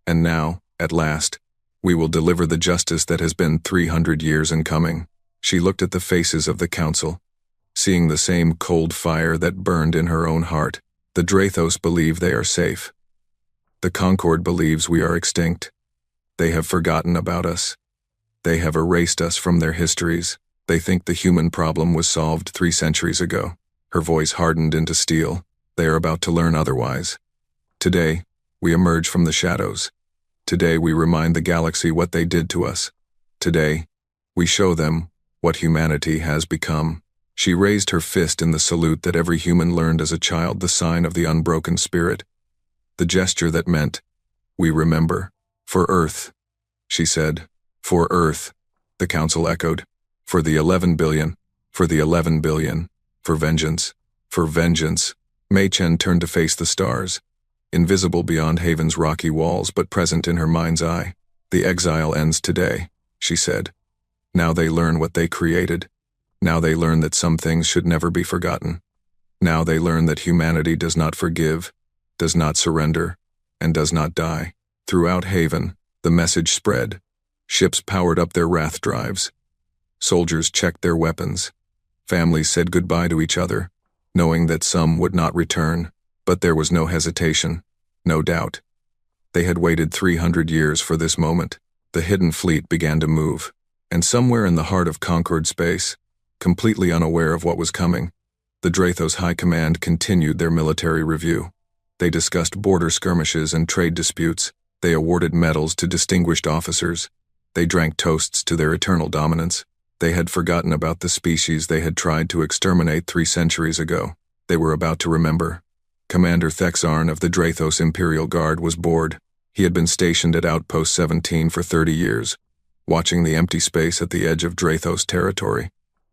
And now, at last, we will deliver the justice that has been 300 years in coming. She looked at the faces of the council, seeing the same cold fire that burned in her own heart. The Drathos believe they are safe. The Concord believes we are extinct. They have forgotten about us. They have erased us from their histories. They think the human problem was solved 3 centuries ago. Her voice hardened into steel. They are about to learn otherwise. Today, we emerge from the shadows. Today, we remind the galaxy what they did to us. Today, we show them what humanity has become. She raised her fist in the salute that every human learned as a child, the sign of the unbroken spirit. The gesture that meant, we remember. For Earth, she said. For Earth, the council echoed. For the 11 billion. For the 11 billion. For vengeance. For vengeance. Mei Chen turned to face the stars, invisible beyond Haven's rocky walls but present in her mind's eye. The exile ends today, she said. Now they learn what they created. Now they learn that some things should never be forgotten. Now they learn that humanity does not forgive, does not surrender, and does not die. Throughout Haven, the message spread. Ships powered up their wrath drives. Soldiers checked their weapons. Families said goodbye to each other, knowing that some would not return, but there was no hesitation, no doubt. They had waited 300 years for this moment. The hidden fleet began to move, and somewhere in the heart of Concord space, completely unaware of what was coming, the Drathos High Command continued their military review. They discussed border skirmishes and trade disputes. They awarded medals to distinguished officers. They drank toasts to their eternal dominance. They had forgotten about the species they had tried to exterminate 3 centuries ago. They were about to remember. Commander Thexarn of the Drathos Imperial Guard was bored. He had been stationed at Outpost 17 for 30 years, watching the empty space at the edge of Drathos territory.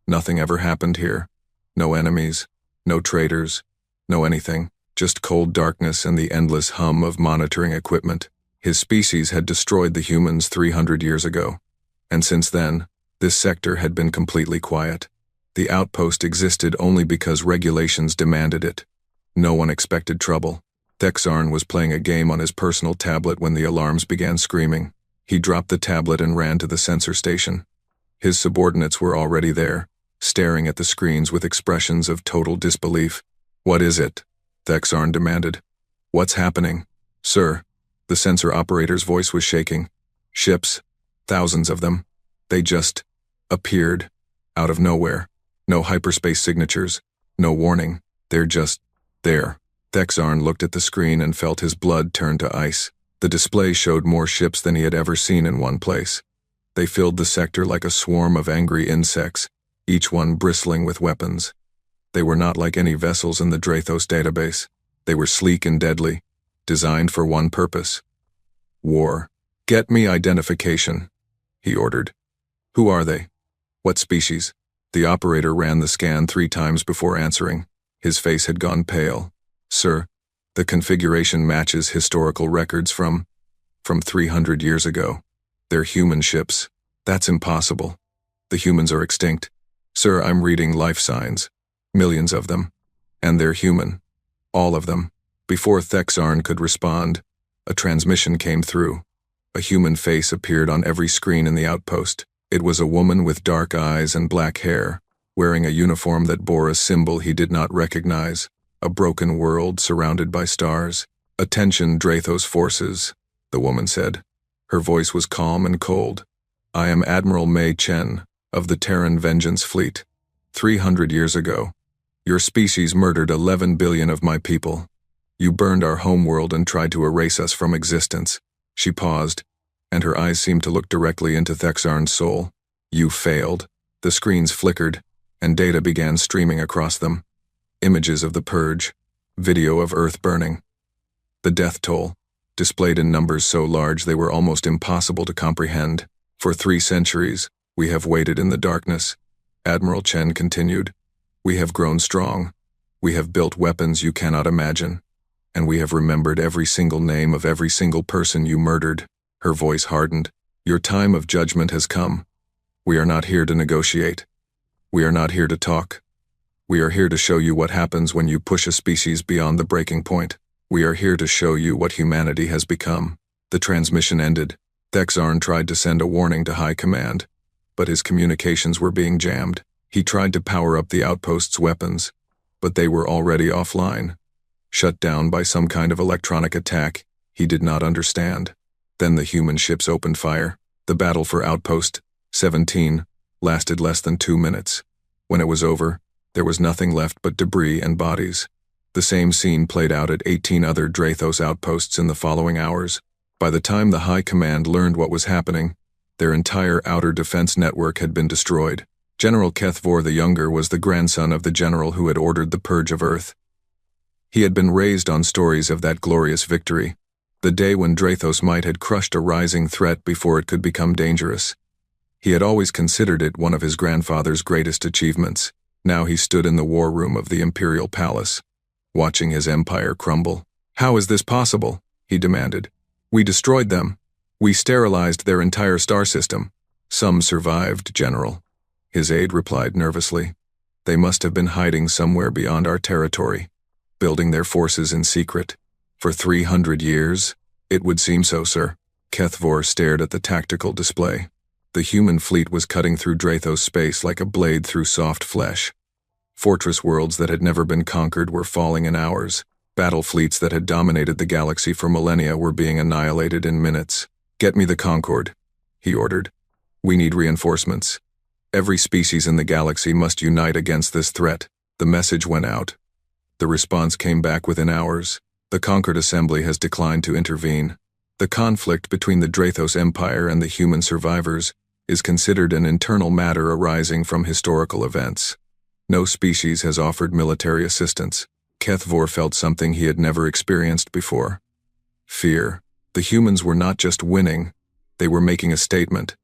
Nothing ever happened here. No enemies, no traitors, no anything. Just cold darkness and the endless hum of monitoring equipment. His species had destroyed the humans 300 years ago. And since then, this sector had been completely quiet. The outpost existed only because regulations demanded it. No one expected trouble. Thexarn was playing a game on his personal tablet when the alarms began screaming. He dropped the tablet and ran to the sensor station. His subordinates were already there, staring at the screens with expressions of total disbelief. "What is it?" Thexarn demanded. "What's happening?" "Sir," the sensor operator's voice was shaking. "Ships, thousands of them. They just appeared out of nowhere. No hyperspace signatures, no warning. They're just there." Thexarn looked at the screen and felt his blood turn to ice. The display showed more ships than he had ever seen in one place. They filled the sector like a swarm of angry insects, each one bristling with weapons. They were not like any vessels in the Drathos database. They were sleek and deadly, designed for one purpose: war. "Get me identification," he ordered. "Who are they? What species?" The operator ran the scan 3 times before answering. His face had gone pale. "Sir, the configuration matches historical records from 300 years ago. They're human ships. That's impossible. The humans are extinct. Sir, I'm reading life signs. Millions of them. And they're human. All of them." Before Thexarn could respond, a transmission came through. A human face appeared on every screen in the outpost. It was a woman with dark eyes and black hair, wearing a uniform that bore a symbol he did not recognize. A broken world surrounded by stars. "Attention, Drathos forces," the woman said. Her voice was calm and cold. "I am Admiral Mei Chen of the Terran Vengeance Fleet. 300 years ago, your species murdered 11 billion of my people. You burned our homeworld and tried to erase us from existence." She paused, and her eyes seemed to look directly into Thexarn's soul. "You failed." The screens flickered, and data began streaming across them. Images of the purge, video of Earth burning. The death toll, displayed in numbers so large they were almost impossible to comprehend. For 3 centuries, we have waited in the darkness. Admiral Chen continued. We have grown strong. We have built weapons you cannot imagine. And we have remembered every single name of every single person you murdered. Her voice hardened. Your time of judgment has come. We are not here to negotiate. We are not here to talk. We are here to show you what happens when you push a species beyond the breaking point. We are here to show you what humanity has become. The transmission ended. Thexarn tried to send a warning to High Command, but his communications were being jammed. He tried to power up the outpost's weapons, but they were already offline. Shut down by some kind of electronic attack he did not understand. Then the human ships opened fire. The battle for Outpost 17 lasted less than 2 minutes. When it was over, there was nothing left but debris and bodies. The same scene played out at 18 other Drathos outposts in the following hours. By the time the High Command learned what was happening, their entire outer defense network had been destroyed. General Kethvor the Younger was the grandson of the general who had ordered the purge of Earth. He had been raised on stories of that glorious victory, the day when Drathos might had crushed a rising threat before it could become dangerous. He had always considered it one of his grandfather's greatest achievements. Now he stood in the war room of the Imperial Palace, watching his empire crumble. How is this possible? He demanded. We destroyed them. We sterilized their entire star system. Some survived, General. His aide replied nervously. They must have been hiding somewhere beyond our territory, building their forces in secret. For 300 years? It would seem so, sir. Kethvor stared at the tactical display. The human fleet was cutting through Drathos space like a blade through soft flesh. Fortress worlds that had never been conquered were falling in hours. Battle fleets that had dominated the galaxy for millennia were being annihilated in minutes. Get me the Concorde, he ordered. We need reinforcements. Every species in the galaxy must unite against this threat. The message went out. The response came back within hours. The Conquered Assembly has declined to intervene. The conflict between the Drathos Empire and the human survivors is considered an internal matter arising from historical events. No species has offered military assistance. Kethvor felt something he had never experienced before. Fear. The humans were not just winning, they were making a statement.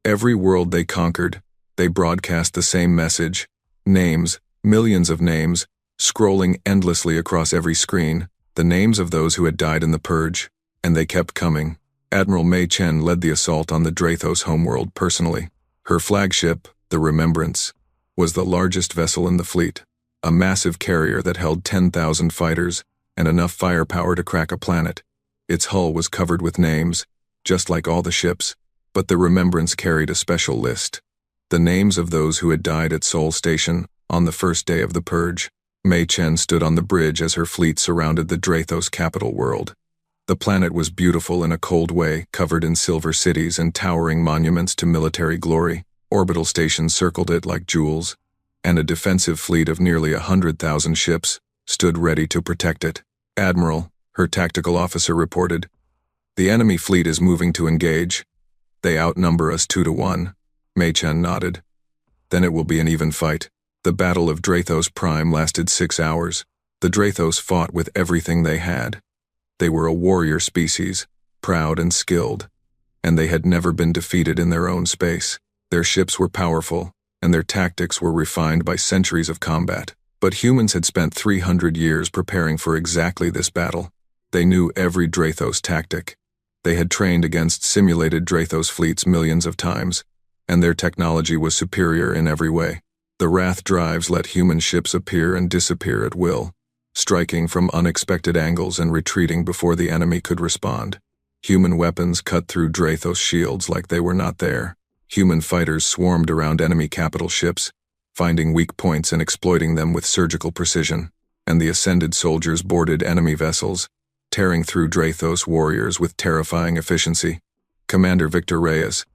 Every world they conquered, they broadcast the same message. Names, millions of names, scrolling endlessly across every screen, the names of those who had died in the purge, and they kept coming. Admiral Mei Chen led the assault on the Drathos homeworld personally. Her flagship, the Remembrance, was the largest vessel in the fleet, a massive carrier that held 10,000 fighters and enough firepower to crack a planet. Its hull was covered with names, just like all the ships, but the Remembrance carried a special list. The names of those who had died at Sol Station on the first day of the purge. Mei Chen stood on the bridge as her fleet surrounded the Drathos capital world. The planet was beautiful in a cold way, covered in silver cities and towering monuments to military glory. Orbital stations circled it like jewels, and a defensive fleet of nearly 100,000 ships stood ready to protect it. Admiral, her tactical officer reported, the enemy fleet is moving to engage. They outnumber us 2-1. Mei Chen nodded. Then it will be an even fight. The Battle of Drathos Prime lasted 6 hours. The Drathos fought with everything they had. They were a warrior species, proud and skilled, and they had never been defeated in their own space. Their ships were powerful, and their tactics were refined by centuries of combat. But humans had spent 300 years preparing for exactly this battle. They knew every Drathos tactic. They had trained against simulated Drathos fleets millions of times, and their technology was superior in every way. The Wrath drives let human ships appear and disappear at will, striking from unexpected angles and retreating before the enemy could respond. Human weapons cut through Drathos shields like they were not there. Human fighters swarmed around enemy capital ships, finding weak points and exploiting them with surgical precision, and the ascended soldiers boarded enemy vessels, tearing through Drathos warriors with terrifying efficiency. Commander Victor Reyes,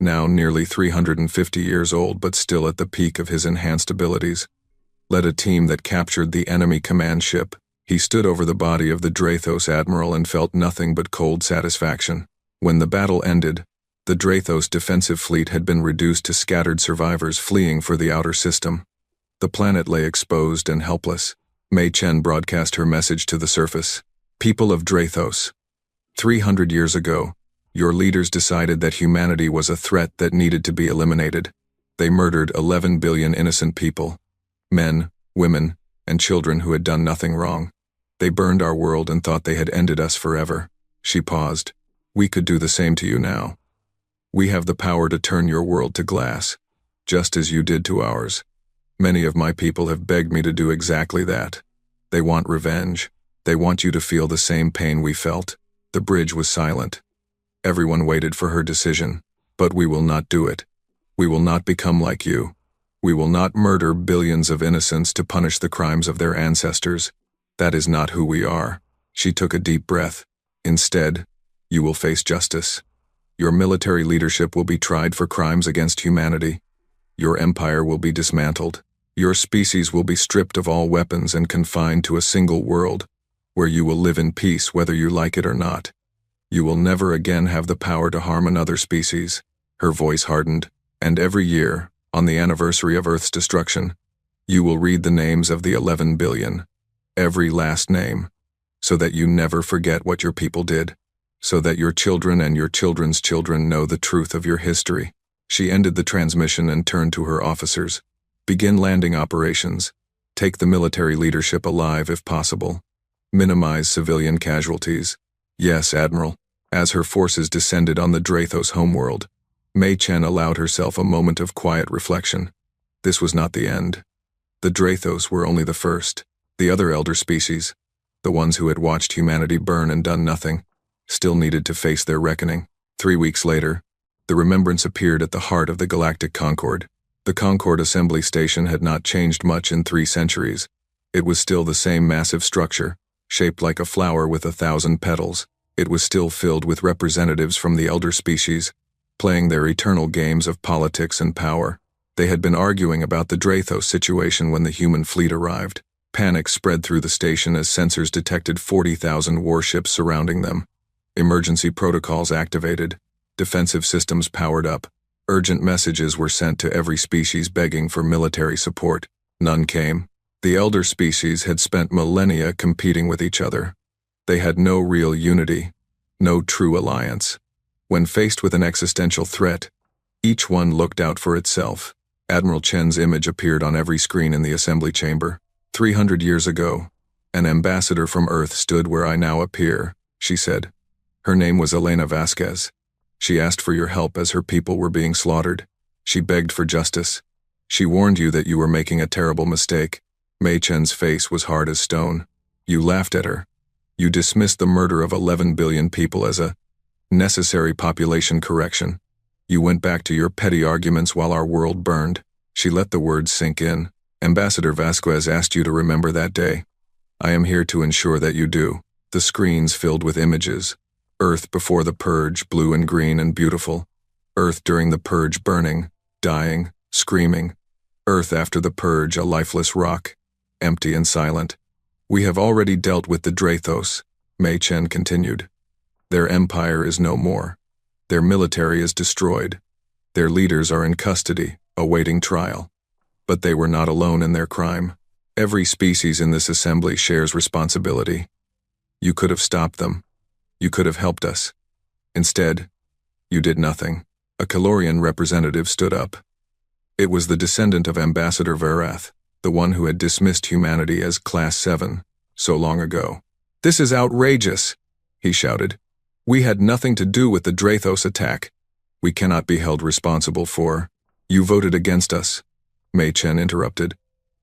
now nearly 350 years old but still at the peak of his enhanced abilities, led a team that captured the enemy command ship. He stood over the body of the Drathos admiral and felt nothing but cold satisfaction. When the battle ended, The Drathos defensive fleet had been reduced to scattered survivors fleeing for the outer system. The planet lay exposed and helpless. Mei Chen broadcast her message to the surface. People of Drathos, 300 years ago, your leaders decided that humanity was a threat that needed to be eliminated. They murdered 11 billion innocent people. Men, women, and children who had done nothing wrong. They burned our world and thought they had ended us forever. She paused. We could do the same to you now. We have the power to turn your world to glass, just as you did to ours. Many of my people have begged me to do exactly that. They want revenge. They want you to feel the same pain we felt. The bridge was silent. Everyone waited for her decision. But we will not do it. We will not become like you. We will not murder billions of innocents to punish the crimes of their ancestors. That is not who we are. She took a deep breath. Instead, you will face justice. Your military leadership will be tried for crimes against humanity. Your empire will be dismantled. Your species will be stripped of all weapons and confined to a single world, where you will live in peace whether you like it or not. You will never again have the power to harm another species. Her voice hardened, and every year, on the anniversary of Earth's destruction, you will read the names of the 11 billion, every last name, so that you never forget what your people did, so that your children and your children's children know the truth of your history. She ended the transmission and turned to her officers. Begin landing operations. Take the military leadership alive if possible. Minimize civilian casualties. Yes, Admiral. As her forces descended on the Drathos homeworld, Mei Chen allowed herself a moment of quiet reflection. This was not the end. The Drathos were only the first. The other elder species, the ones who had watched humanity burn and done nothing, still needed to face their reckoning. 3 weeks later, the remembrance appeared at the heart of the Galactic Concord. The Concord Assembly Station had not changed much in 3 centuries. It was still the same massive structure, shaped like a flower with 1,000 petals. It was still filled with representatives from the elder species, playing their eternal games of politics and power. They had been arguing about the Drathos situation when the human fleet arrived. Panic spread through the station as sensors detected 40,000 warships surrounding them. Emergency protocols activated. Defensive systems powered up. Urgent messages were sent to every species begging for military support. None came. The elder species had spent millennia competing with each other. They had no real unity, no true alliance. When faced with an existential threat, each one looked out for itself. Admiral Chen's image appeared on every screen in the assembly chamber. 300 years ago, an ambassador from Earth stood where I now appear, she said. Her name was Elena Vasquez. She asked for your help as her people were being slaughtered. She begged for justice. She warned you that you were making a terrible mistake. Mei Chen's face was hard as stone. You laughed at her. You dismissed the murder of 11 billion people as a necessary population correction. You went back to your petty arguments while our world burned. She let the words sink in. Ambassador Vasquez asked you to remember that day. I am here to ensure that you do. The screens filled with images. Earth before the purge, blue and green and beautiful. Earth during the purge, burning, dying, screaming. Earth after the purge, a lifeless rock, empty and silent. We have already dealt with the Drathos, Mei Chen continued. Their empire is no more. Their military is destroyed. Their leaders are in custody, awaiting trial. But they were not alone in their crime. Every species in this assembly shares responsibility. You could have stopped them. You could have helped us. Instead, you did nothing. A Calorian representative stood up. It was the descendant of Ambassador Verath, the one who had dismissed humanity as Class 7 so long ago. This is outrageous, he shouted. We had nothing to do with the Drathos attack. We cannot be held responsible for. You voted against us, Mei Chen interrupted.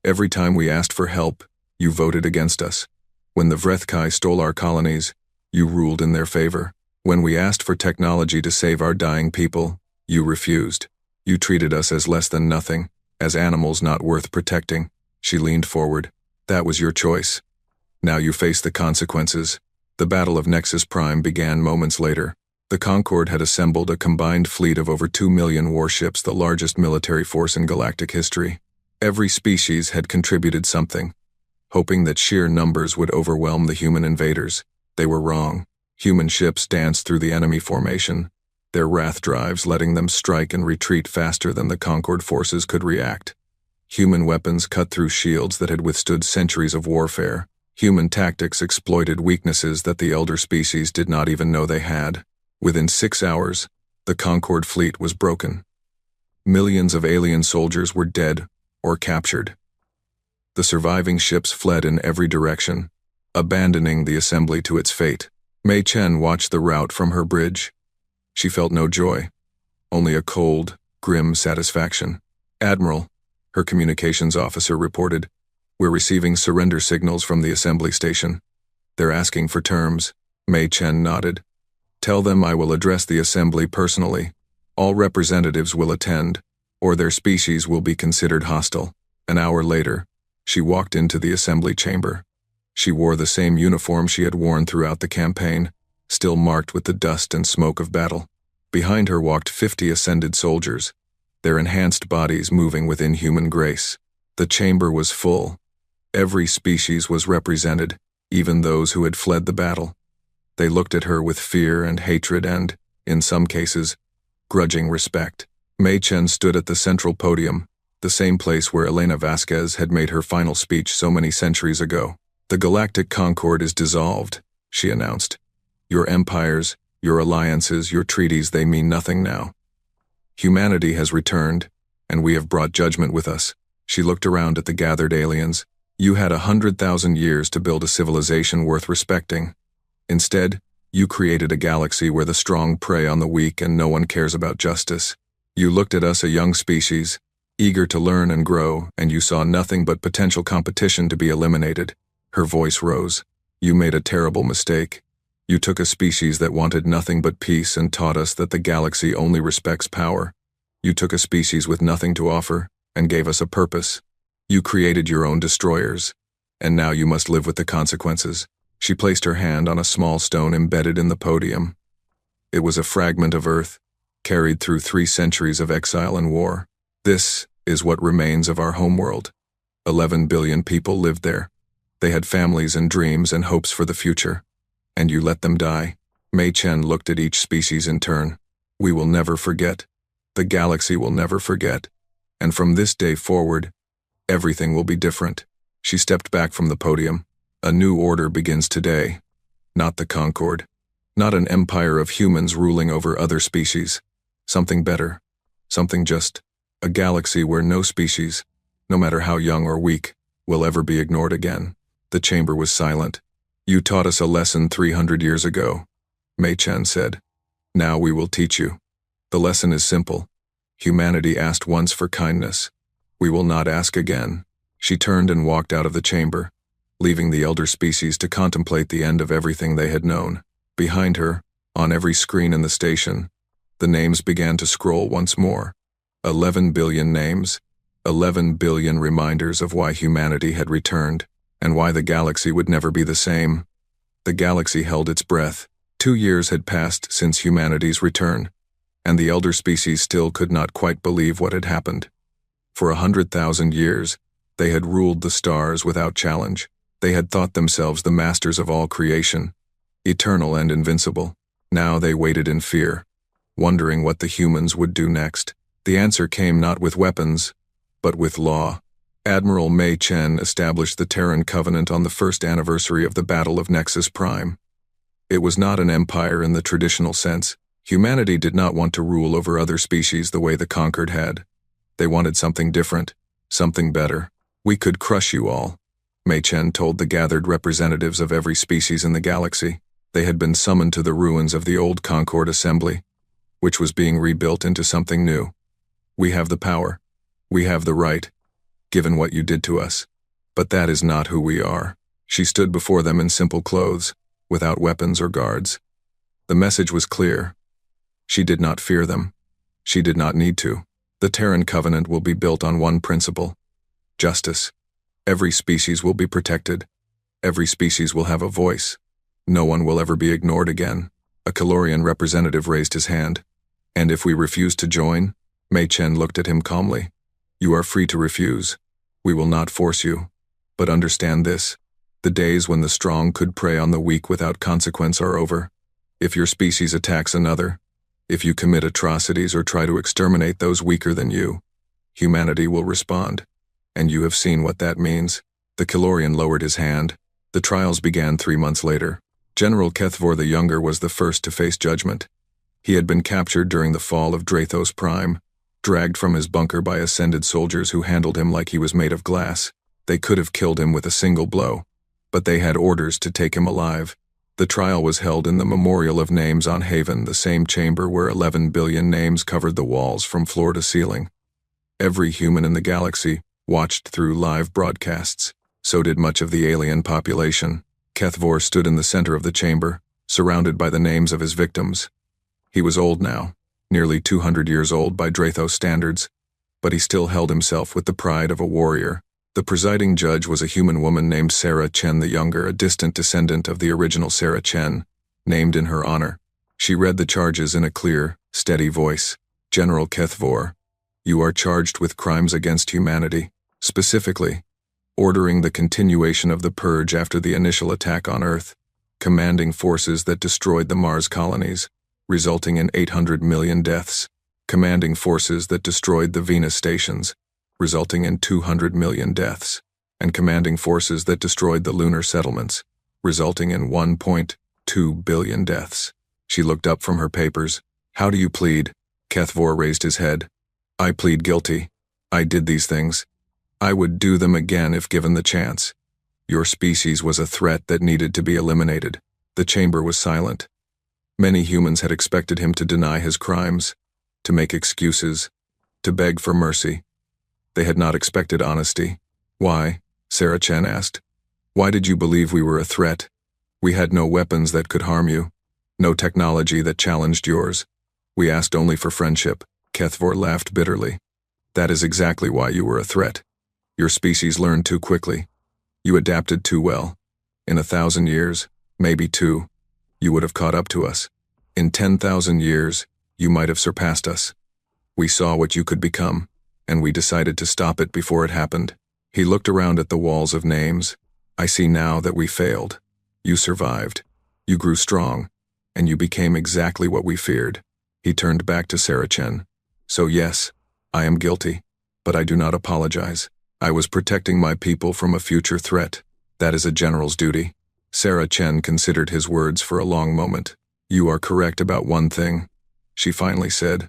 Every time we asked for help, you voted against us. When the Vrethkai stole our colonies, you ruled in their favor. When we asked for technology to save our dying people, you refused. You treated us as less than nothing, as animals not worth protecting. She leaned forward. That was your choice. Now you face the consequences. The Battle of Nexus Prime began moments later. The Concord had assembled a combined fleet of over 2 million warships, the largest military force in galactic history. Every species had contributed something, hoping that sheer numbers would overwhelm the human invaders. They were wrong. Human ships danced through the enemy formation. their wrath drives letting them strike and retreat faster than the Concord forces could react. Human weapons cut through shields that had withstood centuries of warfare. Human tactics exploited weaknesses that the elder species did not even know they had. Within 6 hours, the Concord fleet was broken. Millions of alien soldiers were dead or captured. The surviving ships fled in every direction, abandoning the assembly to its fate. Mei Chen watched the rout from her bridge. She felt no joy, only a cold, grim satisfaction. "Admiral," her communications officer reported, "we're receiving surrender signals from the assembly station. They're asking for terms." Mei Chen nodded. "Tell them I will address the assembly personally. All representatives will attend, or their species will be considered hostile." An hour later, she walked into the assembly chamber. She wore the same uniform she had worn throughout the campaign, still marked with the dust and smoke of battle. Behind her walked 50 ascended soldiers, their enhanced bodies moving with inhuman grace. The chamber was full. Every species was represented, even those who had fled the battle. They looked at her with fear and hatred and, in some cases, grudging respect. Mei Chen stood at the central podium, the same place where Elena Vasquez had made her final speech so many centuries ago. "The Galactic Concord is dissolved," she announced. "Your empires, your alliances, your treaties, they mean nothing now. Humanity has returned, and we have brought judgment with us." She looked around at the gathered aliens. "You had 100,000 years to build a civilization worth respecting. Instead, you created a galaxy where the strong prey on the weak and no one cares about justice. You looked at us, a young species, eager to learn and grow, and you saw nothing but potential competition to be eliminated." Her voice rose. "You made a terrible mistake. You took a species that wanted nothing but peace and taught us that the galaxy only respects power. You took a species with nothing to offer and gave us a purpose. You created your own destroyers, and now you must live with the consequences." She placed her hand on a small stone embedded in the podium. It was a fragment of Earth, carried through 3 centuries of exile and war. "This is what remains of our homeworld. 11 billion people lived there. They had families and dreams and hopes for the future. And you let them die." Mei Chen looked at each species in turn. "We will never forget. The galaxy will never forget. And from this day forward, everything will be different." She stepped back from the podium. "A new order begins today. Not the Concord. Not an empire of humans ruling over other species. Something better. Something just. A galaxy where no species, no matter how young or weak, will ever be ignored again." The chamber was silent. "You taught us a lesson 300 years ago," Mei Chen said. "Now we will teach you. The lesson is simple. Humanity asked once for kindness. We will not ask again." She turned and walked out of the chamber, leaving the elder species to contemplate the end of everything they had known. Behind her, on every screen in the station, the names began to scroll once more. 11 billion names, 11 billion reminders of why humanity had returned, and why the galaxy would never be the same. The galaxy held its breath. 2 years had passed since humanity's return, and the elder species still could not quite believe what had happened. For 100,000 years, they had ruled the stars without challenge. They had thought themselves the masters of all creation, eternal and invincible. Now they waited in fear, wondering what the humans would do next. The answer came not with weapons, but with law. Admiral Mei Chen established the Terran Covenant on the first anniversary of the Battle of Nexus Prime. It was not an empire in the traditional sense. Humanity did not want to rule over other species the way the Conquered had. They wanted something different, something better. "We could crush you all," Mei Chen told the gathered representatives of every species in the galaxy. They had been summoned to the ruins of the old Concord Assembly, which was being rebuilt into something new. "We have the power. We have the right, given what you did to us. But that is not who we are." She stood before them in simple clothes, without weapons or guards. The message was clear. She did not fear them. She did not need to. The Terran Covenant will be built on one principle: justice. Every species will be protected. Every species will have a voice. No one will ever be ignored again. A Calorian representative raised his hand. "And if we refuse to join?" Mei Chen looked at him calmly. "You are free to refuse. We will not force you. But understand this. The days when the strong could prey on the weak without consequence are over. If your species attacks another, If you commit atrocities or try to exterminate those weaker than you, humanity will respond. And you have seen what that means. The Kilorian lowered his hand. The trials began 3 months later. General Kethvor the Younger was the first to face judgment. He had been captured during the fall of Drathos Prime, dragged from his bunker by ascended soldiers who handled him like he was made of glass. They could have killed him with a single blow, but they had orders to take him alive. The trial was held in the Memorial of Names on Haven, the same chamber where 11 billion names covered the walls from floor to ceiling. Every human in the galaxy watched through live broadcasts. So did much of the alien population. Kethvor stood in the center of the chamber, surrounded by the names of his victims. He was old now, nearly 200 years old by Drathos standards, but he still held himself with the pride of a warrior. The presiding judge was a human woman named Sarah Chen the Younger, a distant descendant of the original Sarah Chen, named in her honor. She read the charges in a clear, steady voice. General Kethvor, you are charged with crimes against humanity, specifically ordering the continuation of the purge after the initial attack on Earth, commanding forces that destroyed the Mars colonies, resulting in 800 million deaths, commanding forces that destroyed the Venus stations, resulting in 200 million deaths, and commanding forces that destroyed the lunar settlements, resulting in 1.2 billion deaths. She looked up from her papers. How do you plead? Kethvor raised his head. I plead guilty. I did these things. I would do them again if given the chance. Your species was a threat that needed to be eliminated. The chamber was silent. Many humans had expected him to deny his crimes, to make excuses, to beg for mercy. They had not expected honesty. Why? Sarah Chen asked. Why did you believe we were a threat? We had no weapons that could harm you, no technology that challenged yours. We asked only for friendship. Kethvor laughed bitterly. That is exactly why you were a threat. Your species learned too quickly. You adapted too well. In 1,000 years, maybe 2, you would have caught up to us. In 10,000 years, you might have surpassed us. We saw what you could become, and we decided to stop it before it happened. He looked around at the walls of names. I see now that we failed. You survived. You grew strong, and you became exactly what we feared. He turned back to Sarah Chen. So yes, I am guilty, but I do not apologize. I was protecting my people from a future threat. That is a general's duty. Sarah Chen considered his words for a long moment. You are correct about one thing, she finally said.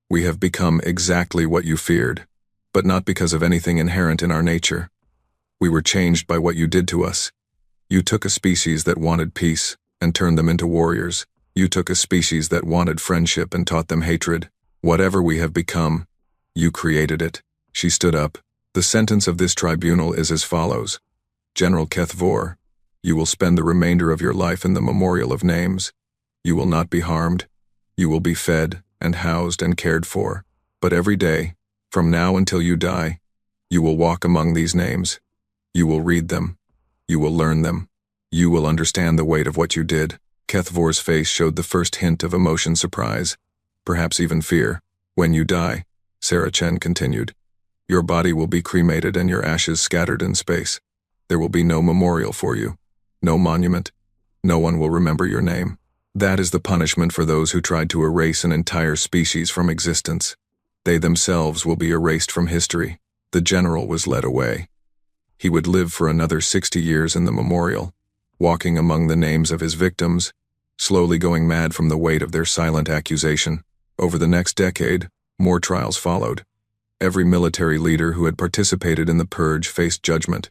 We have become exactly what you feared, but not because of anything inherent in our nature. We were changed by what you did to us. You took a species that wanted peace and turned them into warriors. You took a species that wanted friendship and taught them hatred. Whatever we have become, you created it. She stood up. The sentence of this tribunal is as follows. General Kethvor, you will spend the remainder of your life in the Memorial of Names. You will not be harmed. You will be fed and housed and cared for. But every day, from now until you die, you will walk among these names. You will read them. You will learn them. You will understand the weight of what you did. Kethvor's face showed the first hint of emotion, surprise, perhaps even fear. When you die, Sarah Chen continued, your body will be cremated and your ashes scattered in space. There will be no memorial for you, no monument. No one will remember your name. That is the punishment for those who tried to erase an entire species from existence. They themselves will be erased from history. The general was led away. He would live for another 60 years in the memorial, walking among the names of his victims, slowly going mad from the weight of their silent accusation. Over the next decade, more trials followed. Every military leader who had participated in the purge faced judgment.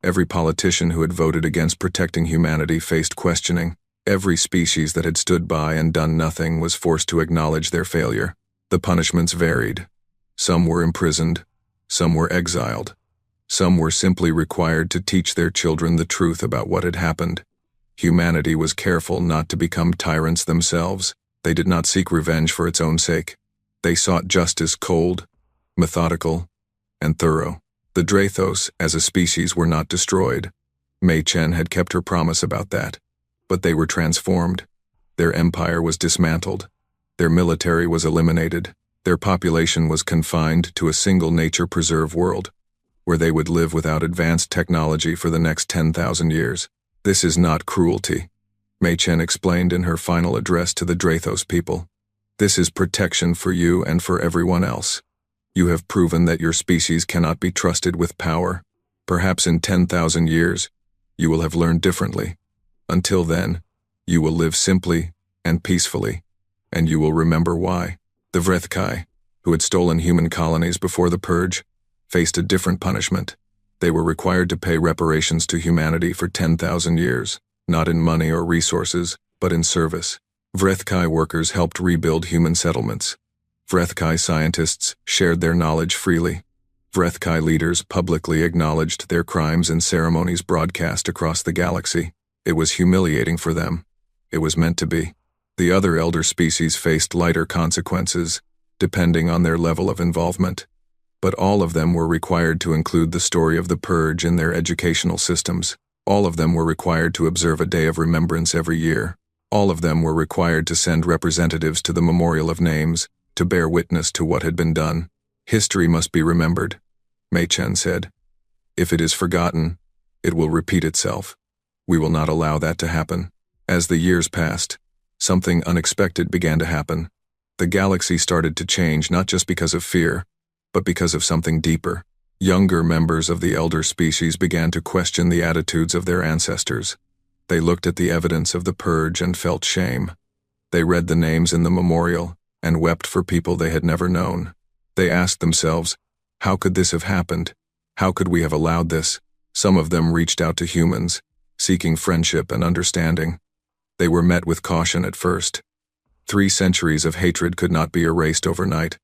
Every politician who had voted against protecting humanity faced questioning. Every species that had stood by and done nothing was forced to acknowledge their failure. The punishments varied. Some were imprisoned, some were exiled. Some were simply required to teach their children the truth about what had happened. Humanity was careful not to become tyrants themselves. They did not seek revenge for its own sake. They sought justice cold, methodical, and thorough. The Drathos, as a species, were not destroyed. Mei Chen had kept her promise about that. But they were transformed. Their empire was dismantled. Their military was eliminated. Their population was confined to a single nature preserve world, where they would live without advanced technology for the next 10,000 years. This is not cruelty, Mei Chen explained in her final address to the Drathos people. This is protection for you and for everyone else. You have proven that your species cannot be trusted with power. Perhaps in 10,000 years, you will have learned differently. Until then, you will live simply and peacefully, and you will remember why. The Vrethkai, who had stolen human colonies before the Purge, faced a different punishment. They were required to pay reparations to humanity for 10,000 years, not in money or resources, but in service. Vrethkai workers helped rebuild human settlements. Vrethkai scientists shared their knowledge freely. Vrethkai leaders publicly acknowledged their crimes in ceremonies broadcast across the galaxy. It was humiliating for them. It was meant to be. The other elder species faced lighter consequences, depending on their level of involvement. But all of them were required to include the story of the Purge in their educational systems. All of them were required to observe a day of remembrance every year. All of them were required to send representatives to the Memorial of Names, to bear witness to what had been done. History must be remembered, Mei Chen said. If it is forgotten, it will repeat itself. We will not allow that to happen. As the years passed, something unexpected began to happen. The galaxy started to change not just because of fear, but because of something deeper. Younger members of the elder species began to question the attitudes of their ancestors. They looked at the evidence of the Purge and felt shame. They read the names in the memorial and wept for people they had never known. They asked themselves, how could this have happened? How could we have allowed this? Some of them reached out to humans, seeking friendship and understanding. They were met with caution at first. 3 centuries of hatred could not be erased overnight.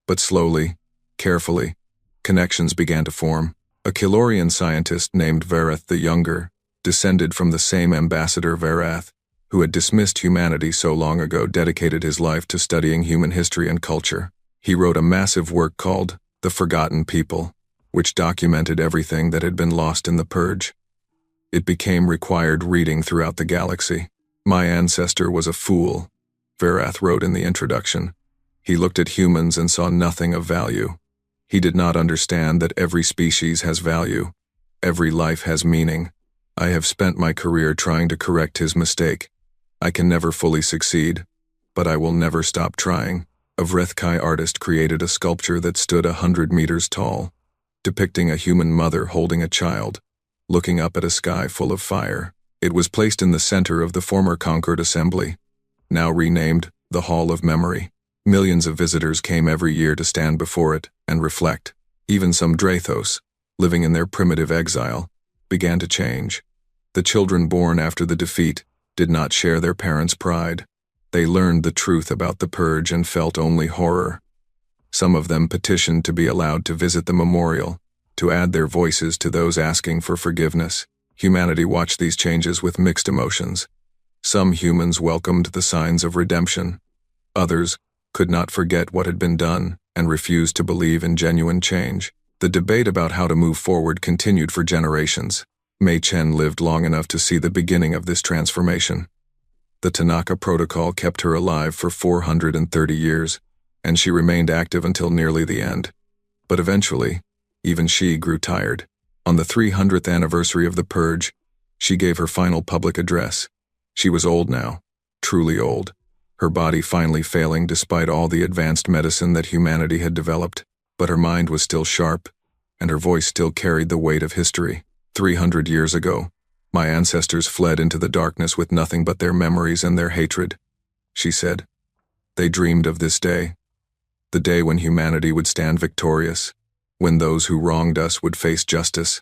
But slowly, carefully, connections began to form. A Kilorian scientist named Verath the Younger, descended from the same ambassador Verath, who had dismissed humanity so long ago, dedicated his life to studying human history and culture. He wrote a massive work called The Forgotten People, which documented everything that had been lost in the Purge. It became required reading throughout the galaxy. My ancestor was a fool, Verath wrote in the introduction. He looked at humans and saw nothing of value. He did not understand that every species has value. Every life has meaning. I have spent my career trying to correct his mistake. I can never fully succeed, but I will never stop trying. A Vrethkai artist created a sculpture that stood 100 meters tall, depicting a human mother holding a child, looking up at a sky full of fire. It was placed in the center of the former Concord Assembly, now renamed the Hall of Memory. Millions of visitors came every year to stand before it and reflect. Even some Drathos, living in their primitive exile, began to change. The children born after the defeat did not share their parents' pride. They learned the truth about the Purge and felt only horror. Some of them petitioned to be allowed to visit the memorial, to add their voices to those asking for forgiveness. Humanity watched these changes with mixed emotions. Some humans welcomed the signs of redemption. Others could not forget what had been done and refused to believe in genuine change. The debate about how to move forward continued for generations. Mei Chen lived long enough to see the beginning of this transformation. The Tanaka Protocol kept her alive for 430 years, and she remained active until nearly the end. But eventually, even she grew tired. On the 300th anniversary of the Purge, she gave her final public address. She was old now, truly old, her body finally failing despite all the advanced medicine that humanity had developed. But her mind was still sharp, and her voice still carried the weight of history. 300 years ago, my ancestors fled into the darkness with nothing but their memories and their hatred, she said. They dreamed of this day, the day when humanity would stand victorious, when those who wronged us would face justice.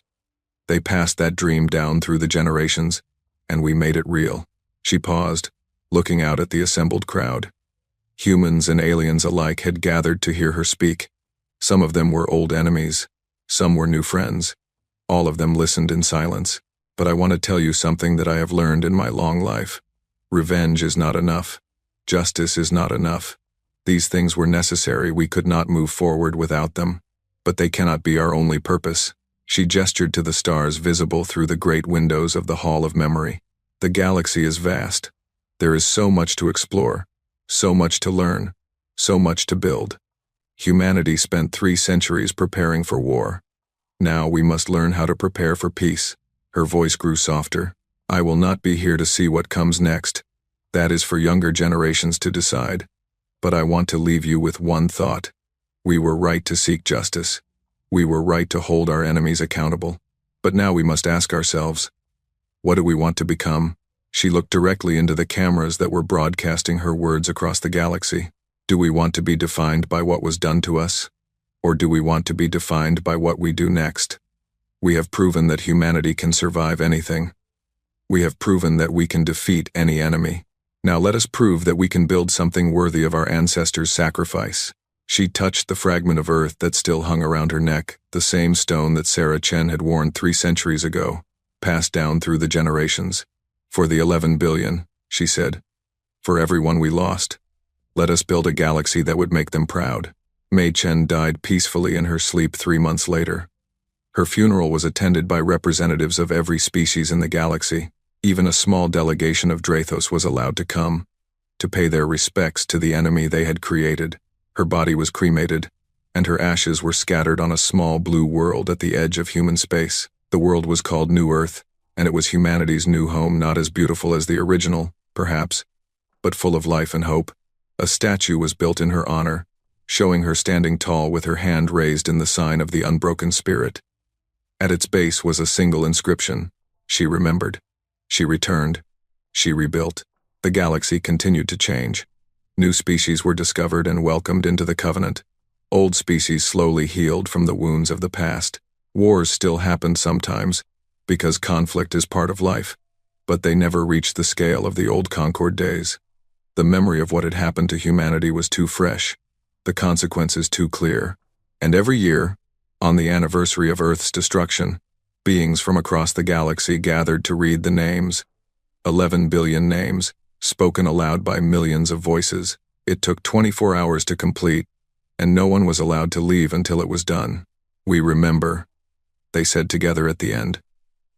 They passed that dream down through the generations, and we made it real. She paused, looking out at the assembled crowd. Humans and aliens alike had gathered to hear her speak. Some of them were old enemies, some were new friends. All of them listened in silence. But I want to tell you something that I have learned in my long life. Revenge is not enough. Justice is not enough. These things were necessary. We could not move forward without them. But they cannot be our only purpose. She gestured to the stars visible through the great windows of the Hall of Memory. The galaxy is vast. There is so much to explore, so much to learn, so much to build. Humanity spent 3 centuries preparing for war. Now we must learn how to prepare for peace. Her voice grew softer. I will not be here to see what comes next. That is for younger generations to decide. But I want to leave you with one thought. We were right to seek justice. We were right to hold our enemies accountable. But now we must ask ourselves, what do we want to become? She looked directly into the cameras that were broadcasting her words across the galaxy. Do we want to be defined by what was done to us? Or do we want to be defined by what we do next? We have proven that humanity can survive anything. We have proven that we can defeat any enemy. Now let us prove that we can build something worthy of our ancestors' sacrifice. She touched the fragment of earth that still hung around her neck, the same stone that Sarah Chen had worn 3 centuries ago, passed down through the generations. For the 11 billion, she said. For everyone we lost. Let us build a galaxy that would make them proud. Mei Chen died peacefully in her sleep 3 months later. Her funeral was attended by representatives of every species in the galaxy. Even a small delegation of Drathos was allowed to come, to pay their respects to the enemy they had created. Her body was cremated, and her ashes were scattered on a small blue world at the edge of human space. The world was called New Earth, and it was humanity's new home, not as beautiful as the original, perhaps, but full of life and hope. A statue was built in her honor, showing her standing tall with her hand raised in the sign of the unbroken spirit. At its base was a single inscription. She remembered. She returned. She rebuilt. The galaxy continued to change. New species were discovered and welcomed into the Covenant. Old species slowly healed from the wounds of the past. Wars still happened sometimes, because conflict is part of life, but they never reached the scale of the old Concord days. The memory of what had happened to humanity was too fresh, the consequences too clear. And every year, on the anniversary of Earth's destruction, beings from across the galaxy gathered to read the names. 11 billion names, spoken aloud by millions of voices. It took 24 hours to complete, and no one was allowed to leave until it was done. We remember, they said together at the end.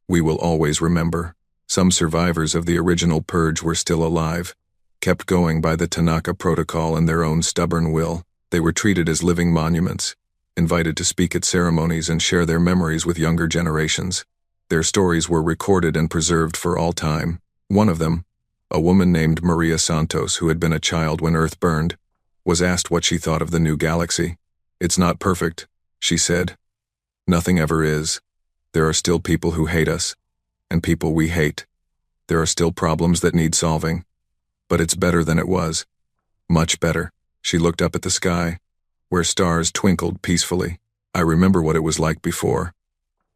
We will always remember. Some survivors of the original purge were still alive, kept going by the Tanaka Protocol and their own stubborn will. They were treated as living monuments, invited to speak at ceremonies and share their memories with younger generations. Their stories were recorded and preserved for all time. One of them, a woman named Maria Santos, who had been a child when Earth burned, was asked what she thought of the new galaxy. It's not perfect, she said. Nothing ever is. There are still people who hate us, and people we hate. There are still problems that need solving. But it's better than it was. Much better. She looked up at the sky, where stars twinkled peacefully. I remember what it was like before.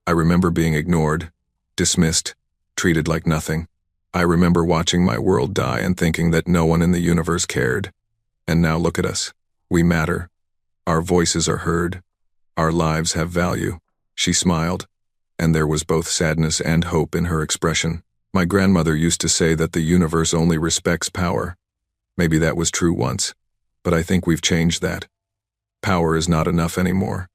I remember being ignored, dismissed, treated like nothing. I remember watching my world die and thinking that no one in the universe cared. And now look at us. We matter. Our voices are heard. Our lives have value. She smiled, and there was both sadness and hope in her expression. My grandmother used to say that the universe only respects power. Maybe that was true once, but I think we've changed that. Power is not enough anymore.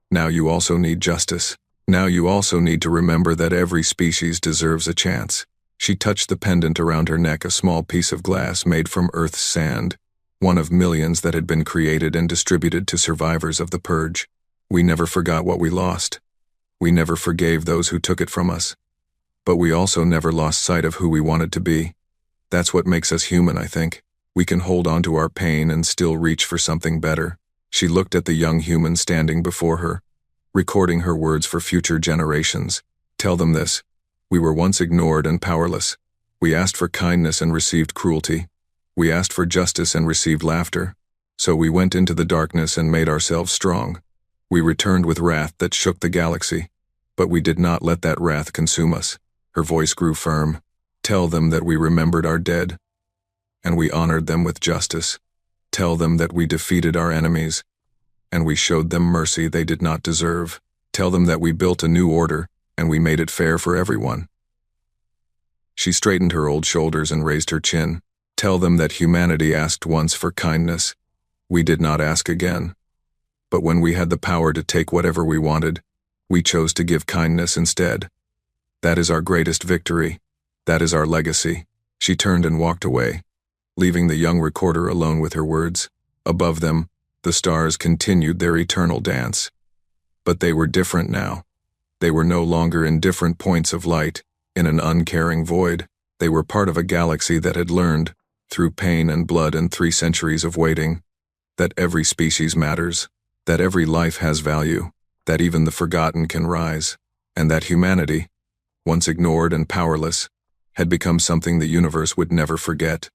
Now you also need justice. Now you also need to remember that every species deserves a chance. She touched the pendant around her neck, a small piece of glass made from Earth's sand, one of millions that had been created and distributed to survivors of the purge. We never forgot what we lost. We never forgave those who took it from us. But we also never lost sight of who we wanted to be. That's what makes us human, I think. We can hold on to our pain and still reach for something better. She looked at the young human standing before her, recording her words for future generations. Tell them this. We were once ignored and powerless. We asked for kindness and received cruelty. We asked for justice and received laughter. So we went into the darkness and made ourselves strong. We returned with wrath that shook the galaxy, but we did not let that wrath consume us. Her voice grew firm. Tell them that we remembered our dead, and we honored them with justice. Tell them that we defeated our enemies, and we showed them mercy they did not deserve. Tell them that we built a new order, and we made it fair for everyone. She straightened her old shoulders and raised her chin. Tell them that humanity asked once for kindness. We did not ask again. But when we had the power to take whatever we wanted, we chose to give kindness instead. That is our greatest victory. That is our legacy. She turned and walked away, leaving the young recorder alone with her words. Above them, the stars continued their eternal dance. But they were different now. They were no longer in different points of light, in an uncaring void. They were part of a galaxy that had learned, through pain and blood and 3 centuries of waiting, that every species matters, that every life has value, that even the forgotten can rise, and that humanity, once ignored and powerless, had become something the universe would never forget.